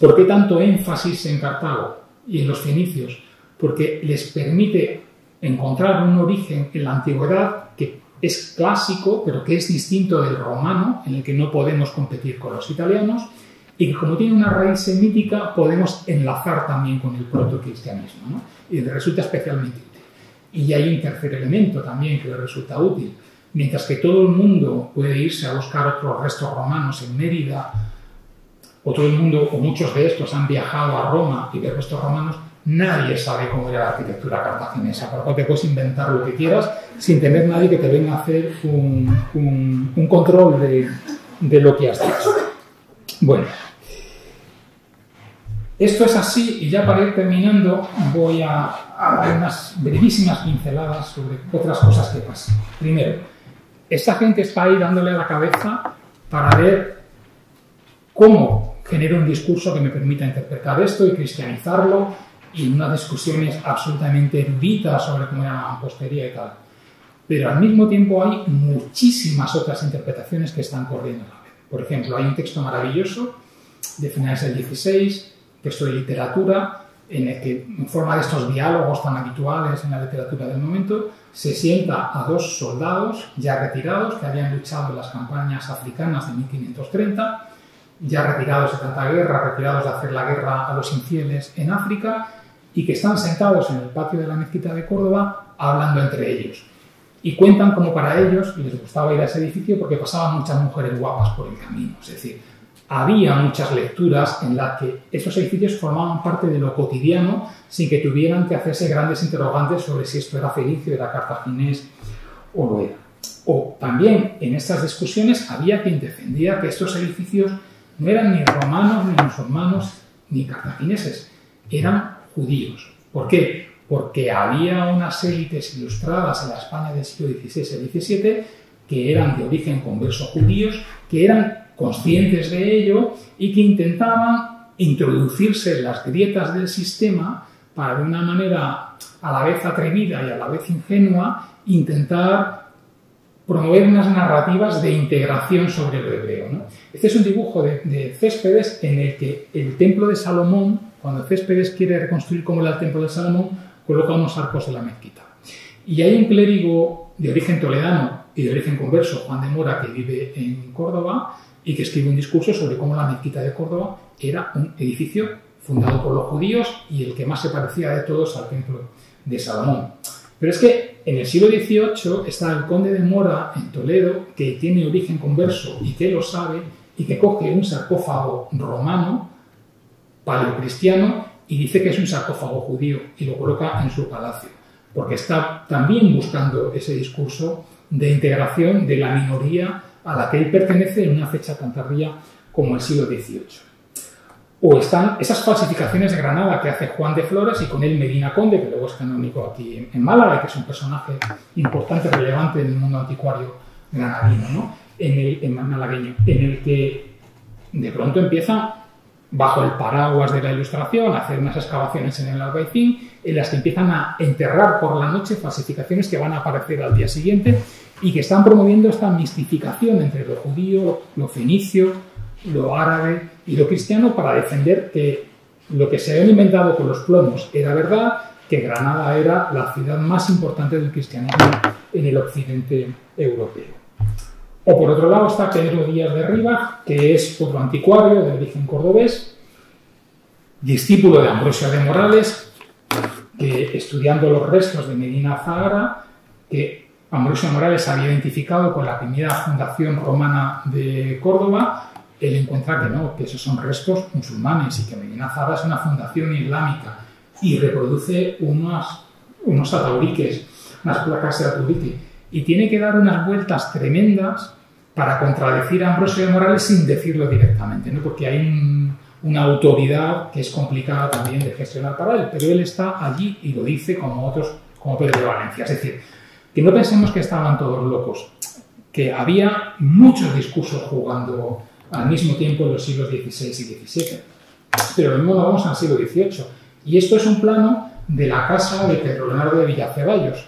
¿Por qué tanto énfasis en Cartago y en los fenicios? Porque les permite encontrar un origen en la antigüedad que es clásico, pero que es distinto del romano, en el que no podemos competir con los italianos, y que como tiene una raíz semítica podemos enlazar también con el protocristianismo, ¿no? Y le resulta especialmente útil. Y hay un tercer elemento también que le resulta útil. Mientras que todo el mundo puede irse a buscar otros restos romanos en Mérida, o todo el mundo, o muchos de estos han viajado a Roma y ver restos romanos, nadie sabe cómo era la arquitectura cartaginesa, por lo que puedes inventar lo que quieras sin tener nadie que te venga a hacer un control de lo que has dicho. Bueno, esto es así, y ya para ir terminando voy a dar unas brevísimas pinceladas sobre otras cosas que pasan. Primero, esta gente está ahí dándole a la cabeza para ver cómo genero un discurso que me permita interpretar esto y cristianizarlo, y unas discusiones absolutamente eruditas sobre cómo era la mampostería y tal. Pero al mismo tiempo hay muchísimas otras interpretaciones que están corriendo a la vez. Por ejemplo, hay un texto maravilloso de finales del 16, texto de literatura, en el que, en forma de estos diálogos tan habituales en la literatura del momento, se sienta a dos soldados ya retirados que habían luchado en las campañas africanas de 1530, ya retirados de tanta guerra, retirados de hacer la guerra a los infieles en África, y que están sentados en el patio de la mezquita de Córdoba hablando entre ellos. Y cuentan cómo para ellos les gustaba ir a ese edificio porque pasaban muchas mujeres guapas por el camino. Es decir, había muchas lecturas en las que esos edificios formaban parte de lo cotidiano sin que tuvieran que hacerse grandes interrogantes sobre si esto era fenicio, era cartaginés o lo era. O también en estas discusiones había quien defendía que estos edificios no eran ni romanos, ni musulmanos, ni cartagineses, eran judíos. ¿Por qué? Porque había unas élites ilustradas en la España del siglo XVI y XVII que eran de origen converso judíos, que eran conscientes de ello y que intentaban introducirse en las grietas del sistema para, de una manera a la vez atrevida y a la vez ingenua, intentar promover unas narrativas de integración sobre el hebreo, ¿no? Este es un dibujo de Céspedes en el que el templo de Salomón, cuando Céspedes quiere reconstruir cómo era el templo de Salomón, coloca unos arcos de la mezquita. Y hay un clérigo de origen toledano y de origen converso, Juan de Mora, que vive en Córdoba y que escribe un discurso sobre cómo la mezquita de Córdoba era un edificio fundado por los judíos y el que más se parecía de todos al templo de Salomón. Pero es que en el siglo XVIII está el conde de Mora en Toledo, que tiene origen converso y que lo sabe, y que coge un sarcófago romano, paleocristiano, y dice que es un sarcófago judío y lo coloca en su palacio, porque está también buscando ese discurso de integración de la minoría a la que él pertenece en una fecha tan tardía como el siglo XVIII. O están esas falsificaciones de Granada que hace Juan de Flores y con él Medina Conde, que luego es canónico aquí en Málaga y que es un personaje importante, relevante en el mundo anticuario granadino, ¿no? Malagueño, en el que de pronto empieza, bajo el paraguas de la Ilustración, a hacer unas excavaciones en el Albaicín, en las que empiezan a enterrar por la noche falsificaciones que van a aparecer al día siguiente y que están promoviendo esta mistificación entre lo judío, lo fenicio, lo árabe y lo cristiano para defender que lo que se habían inventado con los plomos era verdad, que Granada era la ciudad más importante del cristianismo en el occidente europeo. O por otro lado está Pedro Díaz de Rivas, que es otro anticuario de origen cordobés, discípulo de Ambrosio de Morales, que estudiando los restos de Medina Zahara, que Ambrosio de Morales había identificado con la primera fundación romana de Córdoba, él encuentra que no, que esos son restos musulmanes y que Medina Zahara es una fundación islámica y reproduce unos atauriques, unas placas de ataurique, y tiene que dar unas vueltas tremendas para contradecir a Ambrosio de Morales sin decirlo directamente, ¿no? Porque hay una autoridad que es complicada también de gestionar para él, pero él está allí y lo dice como otros, como Pedro de Valencia. Es decir, que no pensemos que estaban todos locos, que había muchos discursos jugando al mismo tiempo en los siglos XVI y XVII. Pero lo mismo lo vamos al siglo XVIII. Y esto es un plano de la casa de Pedro Leonardo de Villaceballos,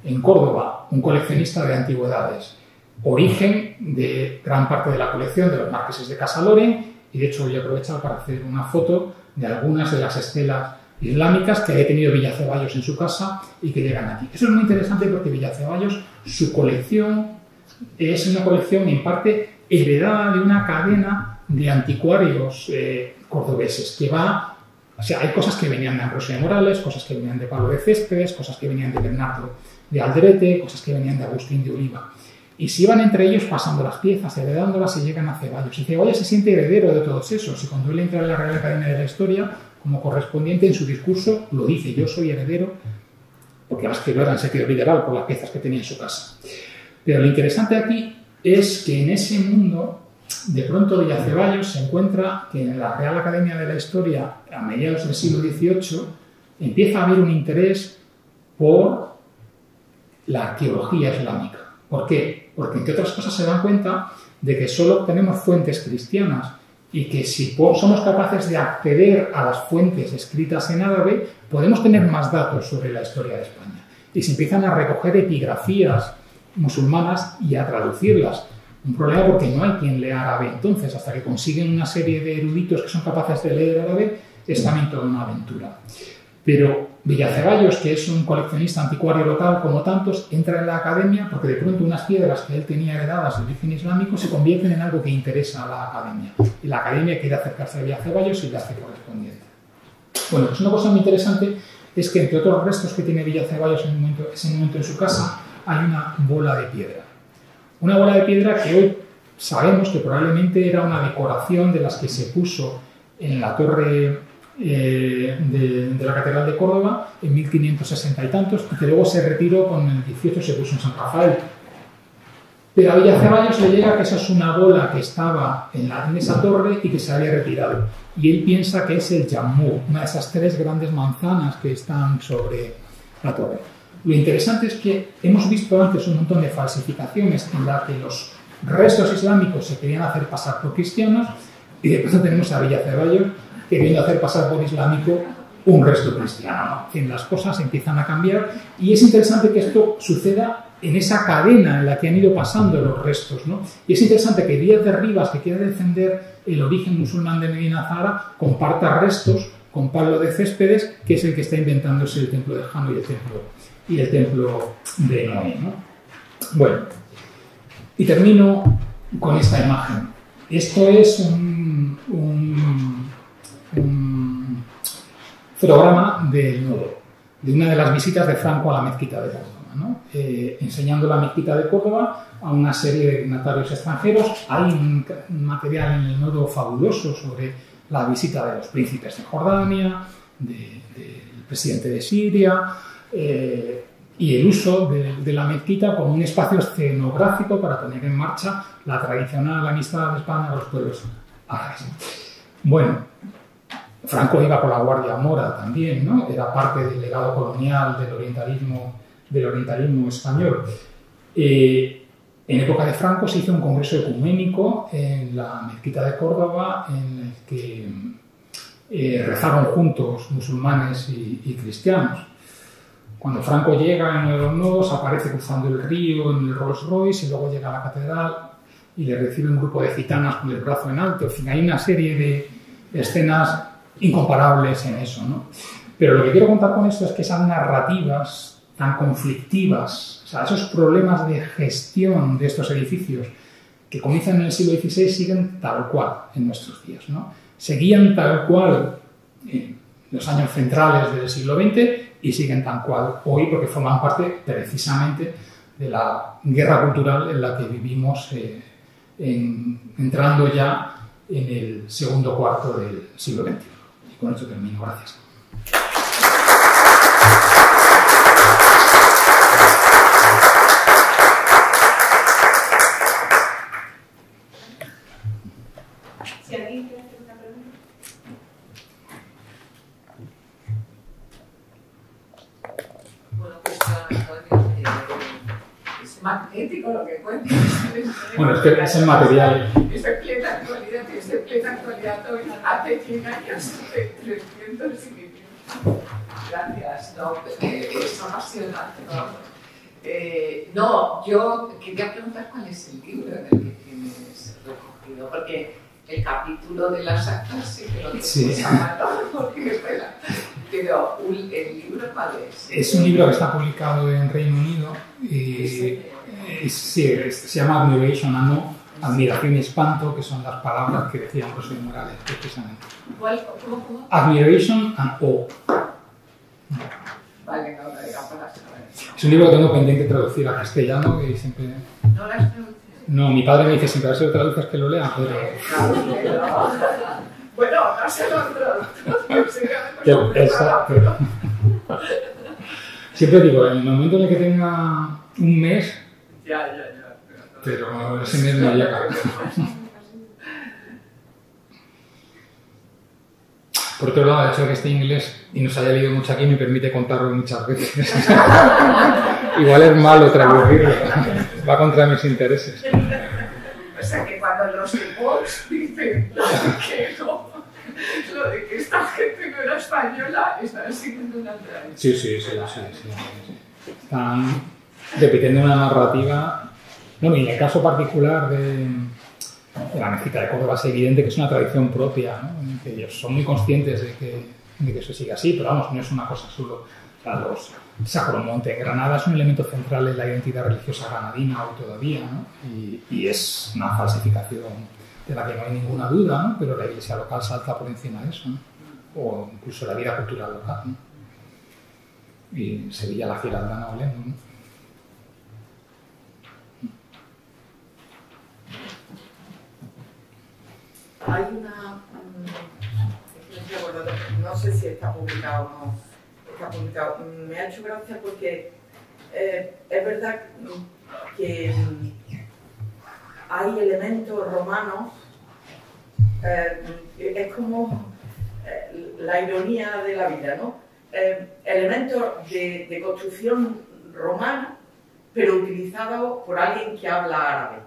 en Córdoba, un coleccionista de antigüedades, origen de gran parte de la colección de los marqueses de Casaloren, y de hecho voy a aprovechar para hacer una foto de algunas de las estelas islámicas que ha tenido Villaceballos en su casa y que llegan aquí. Eso es muy interesante porque Villaceballos, su colección es una colección en parte heredada de una cadena de anticuarios cordobeses que va. O sea, hay cosas que venían de Ambrosio de Morales, cosas que venían de Pablo de Céspedes, cosas que venían de Bernardo de Aldrete, cosas que venían de Agustín de Oliva. Y se iban entre ellos pasando las piezas, heredándolas y llegan a Ceballos. Y Ceballos se siente heredero de todos esos. Y cuando él entra en la Real Academia de la Historia, como correspondiente. En su discurso lo dice: yo soy heredero, porque además que lo era en sentido literal por las piezas que tenía en su casa. Pero lo interesante aquí es que en ese mundo, de pronto Villaceballos se encuentra que en la Real Academia de la Historia, a mediados del siglo XVIII, empieza a haber un interés por la arqueología islámica. ¿Por qué? Porque, entre otras cosas, se dan cuenta de que solo obtenemos fuentes cristianas y que si somos capaces de acceder a las fuentes escritas en árabe, podemos tener más datos sobre la historia de España. Y se empiezan a recoger epigrafías musulmanas y a traducirlas. Un problema porque no hay quien lea árabe. Entonces, hasta que consiguen una serie de eruditos que son capaces de leer árabe, es también toda una aventura. Pero Villaceballos, que es un coleccionista anticuario local como tantos, entra en la academia porque de pronto unas piedras que él tenía heredadas de origen islámico se convierten en algo que interesa a la academia. Y la academia quiere acercarse a Villaceballos y le hace correspondiente. Bueno, pues una cosa muy interesante es que entre otros restos que tiene Villaceballos en ese momento en su casa, hay una bola de piedra. Una bola de piedra que hoy sabemos que probablemente era una decoración de las que se puso en la torre de la Catedral de Córdoba en 1560 y tantos, y que luego se retiró con el 18, se puso en San Rafael. Pero a Villaceballos le llega que esa es una bola que estaba en esa torre y que se había retirado. Y él piensa que es el Jammu, una de esas 3 grandes manzanas que están sobre la torre. Lo interesante es que hemos visto antes un montón de falsificaciones en las que los restos islámicos se querían hacer pasar por cristianos, y de pronto tenemos a Villaceballos queriendo hacer pasar por islámico un resto cristiano, ¿no? En fin, las cosas empiezan a cambiar y es interesante que esto suceda en esa cadena en la que han ido pasando los restos, ¿no? Y es interesante que Díaz de Rivas, que quiere defender el origen musulmán de Medina Zahara, comparta restos con Pablo de Céspedes, que es el que está inventándose el templo de Jano y el templo de Noé, ¿no? Bueno, y termino con esta imagen. Esto es un programa del Nodo, de una de las visitas de Franco a la mezquita de Córdoba, ¿no? Enseñando la mezquita de Córdoba a una serie de dignatarios extranjeros. Hay un material en el Nodo fabuloso sobre la visita de los príncipes de Jordania, del presidente de Siria, y el uso de la mezquita como un espacio escenográfico para poner en marcha la tradicional amistad de España a los pueblos árabes. Bueno, Franco iba con la Guardia Mora también, ¿no? Era parte del legado colonial del orientalismo español. En época de Franco se hizo un congreso ecuménico en la mezquita de Córdoba en el que rezaron juntos musulmanes y cristianos. Cuando Franco llega en uno de los nodos, aparece cruzando el río en el Rolls Royce y luego llega a la catedral y le recibe un grupo de gitanas con el brazo en alto. En fin, hay una serie de escenas incomparables en eso, ¿no? Pero lo que quiero contar con esto es que esas narrativas tan conflictivas, o sea, esos problemas de gestión de estos edificios que comienzan en el siglo XVI siguen tal cual en nuestros días, ¿no? Seguían tal cual en los años centrales del siglo XX y siguen tal cual hoy porque forman parte precisamente de la guerra cultural en la que vivimos entrando ya en el segundo cuarto del siglo XXI. Y con esto termino. Gracias. Si alguien quiere hacer una pregunta. Bueno, pues Antonio, es magnético lo que cuentas. Bueno, es que es el material. Es de plena actualidad hoy, hace 100 años, 300 y pico. Gracias, no, es apasionante. No, yo quería preguntar cuál es el libro en el que tienes recogido, porque el capítulo de las actas sí que lo tienes a mano, porque espera. Pero el libro, ¿cuál es? Es un libro que está publicado en Reino Unido y se llama Admiration and Awe, admiración y espanto, que son las palabras que decían José Morales precisamente. ¿Cómo? Admiration and Awe. Vale, no, para saber. Es un libro que tengo pendiente de traducir a castellano y siempre... ¿No lo has traducido? No, mi padre me dice siempre, a ver si lo traduces que lo lea, pero... Bueno, no sé Exacto. Siempre digo, en el momento en el que tenga un mes, ya. pero ese mes no llega. Por otro lado, el hecho de que esté inglés y nos haya leído mucho aquí me permite contarlo muchas veces. Igual es malo traducirlo, va contra mis intereses. O sea que cuando los reports dicen que no, lo de que esta gente no era española, están siguiendo una tradición. Sí. Están repitiendo una narrativa. Bueno, y en el caso particular de la mezquita de Córdoba es evidente que es una tradición propia, ¿no? Que ellos son muy conscientes de que eso sigue así, pero vamos, no es una cosa solo. O sea, los Sacromonte en Granada es un elemento central en la identidad religiosa granadina hoy todavía, ¿no? Y es una falsificación de la que no hay ninguna duda, ¿no? Pero la iglesia local salta por encima de eso, ¿no? O incluso la vida cultural local, ¿no? Y Sevilla la Giraldana Oleno, ¿no? Hay una... no sé si está publicado o no. Está publicado. Me ha hecho gracia porque es verdad que hay elementos romanos, es como la ironía de la vida, ¿no? Elementos de construcción romana, pero utilizados por alguien que habla árabe.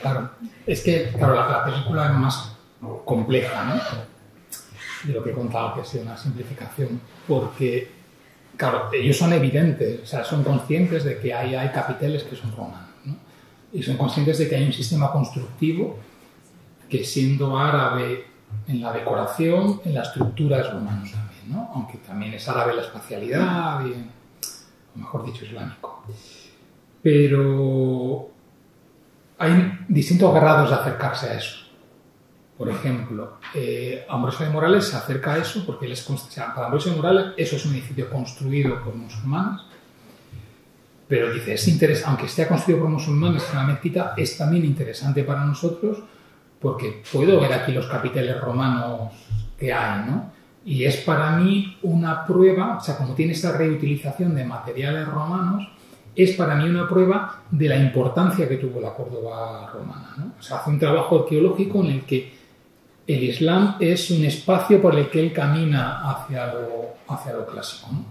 Claro, es que la película es más compleja, ¿no? De lo que he contado, que ha sido una simplificación, porque, claro, ellos son evidentes, o sea, son conscientes de que hay capiteles que son romanos, ¿no? Y son conscientes de que hay un sistema constructivo que, siendo árabe en la decoración, en la estructura es romano también, ¿no? Aunque también es árabe la espacialidad, o mejor dicho, islámico. Pero hay distintos grados de acercarse a eso. Por ejemplo, Ambrosio de Morales se acerca a eso porque para Ambrosio de Morales eso es un edificio construido por musulmanes, pero dice, es interesante, aunque esté construido por musulmanes, una mezquita es también interesante para nosotros porque puedo ver aquí los capiteles romanos que hay, ¿no? Y es para mí una prueba, o sea, como tiene esta reutilización de materiales romanos, es para mí una prueba de la importancia que tuvo la Córdoba romana, ¿no? O sea, hace un trabajo arqueológico en el que el Islam es un espacio por el que él camina hacia lo clásico, ¿no?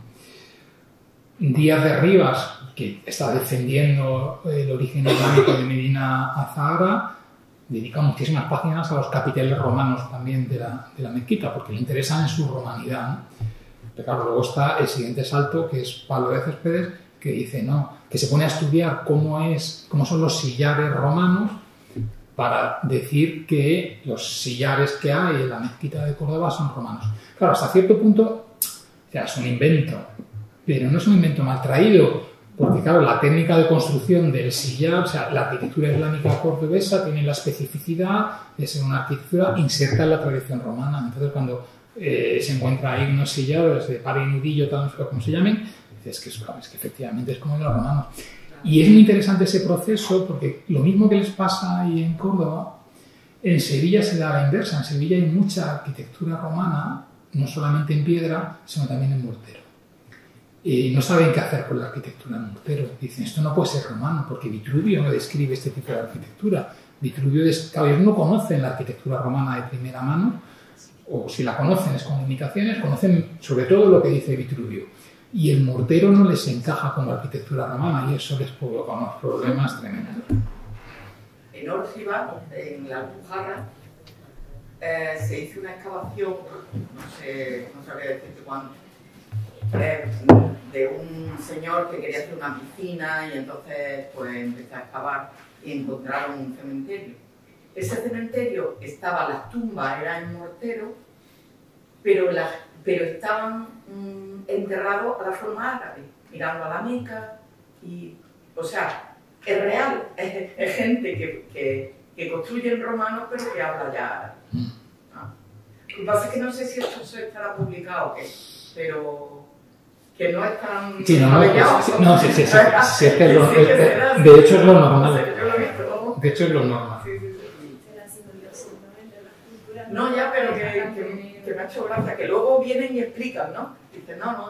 Díaz de Rivas, que está defendiendo el origen islámico de Medina Azahara, dedica muchísimas páginas a los capiteles romanos también de la mezquita, porque le interesan en su romanidad, ¿no? Pero claro, luego está el siguiente salto, que es Pablo de Céspedes, que dice, no, que se pone a estudiar cómo son los sillares romanos para decir que los sillares que hay en la mezquita de Córdoba son romanos. Claro, hasta cierto punto, o sea, es un invento, pero no es un invento mal traído, porque claro, la técnica de construcción del sillar, o sea, la arquitectura islámica cordobesa tiene la especificidad de ser una arquitectura inserta en la tradición romana. Entonces, cuando se encuentra ahí unos sillares de par y nudillo, tal, no sé cómo se llamen, dices que es que efectivamente es como de los romanos. Y es muy interesante ese proceso porque lo mismo que les pasa ahí en Córdoba, en Sevilla se da a la inversa. En Sevilla hay mucha arquitectura romana, no solamente en piedra, sino también en mortero. Y no saben qué hacer con la arquitectura en mortero. Dicen, esto no puede ser romano, porque Vitruvio no describe este tipo de arquitectura. Vitruvio, claro, ellos no conocen la arquitectura romana de primera mano, o si la conocen es con limitaciones, conocen sobre todo lo que dice Vitruvio. Y el mortero no les encaja con la arquitectura romana y eso les provoca unos problemas tremendos. En Órciba, en la Alpujarra, se hizo una excavación, no sabría decirte cuándo, de un señor que quería hacer una piscina y entonces pues empezó a excavar y encontraron un cementerio. Ese cementerio las tumbas eran en mortero, pero estaban enterrados a la forma árabe, mirando a la Meca, y, o sea, es real, es gente que construye en romano, pero que habla ya árabe. ¿No? Lo que pasa es que no sé si esto se estará publicado o qué, pero que no es tan... Sí, de hecho es lo normal. De hecho es lo normal. No, ya, pero que me ha hecho gracia, que luego vienen y explican, ¿no? Dicen, no,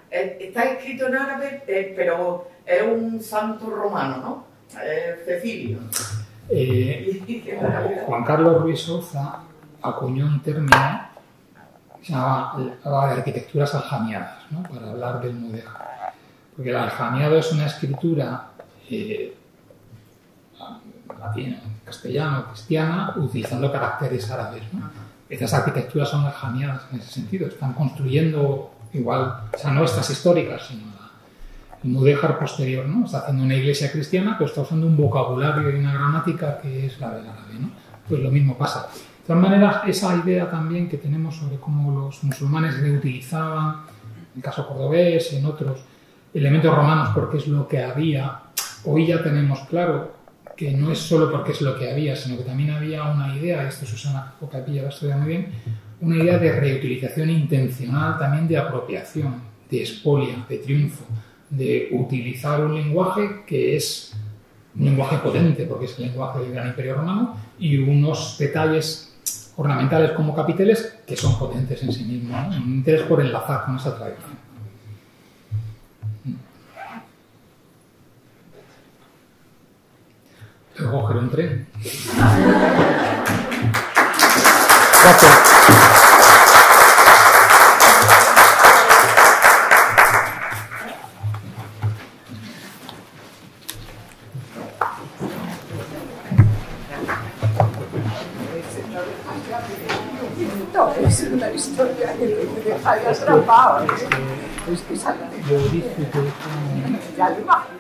está escrito en árabe, pero es un santo romano, ¿no? Cecilio. Juan Carlos Ruiz Souza acuñó un término que se llama de arquitecturas aljamiadas, ¿no? Para hablar del mudéjar. Porque el aljamiado es una escritura latina, castellano, cristiana, utilizando caracteres árabes, ¿no? Estas arquitecturas son aljamiadas en ese sentido, están construyendo igual, o sea, no estas históricas, sino el mudéjar posterior, ¿no? Está haciendo una iglesia cristiana, pero está usando un vocabulario y una gramática que es la del árabe, ¿no? Pues lo mismo pasa. De todas maneras, esa idea también que tenemos sobre cómo los musulmanes reutilizaban, en el caso cordobés y en otros, elementos romanos porque es lo que había, hoy ya tenemos claro que no es solo porque es lo que había, sino que también había una idea, esto Susana Ocapilla lo estudia muy bien, una idea de reutilización intencional, también de apropiación, de expolia, de triunfo, de utilizar un lenguaje que es un lenguaje potente, porque es el lenguaje del Gran Imperio Romano, y unos detalles ornamentales como capiteles que son potentes en sí mismos, ¿no? Un interés por enlazar con esa tradición. Tengo que coger un tren. Gracias. Es una historia que te deja atrapado. Es que sale. Yo disfruté con... Ya lo imagino.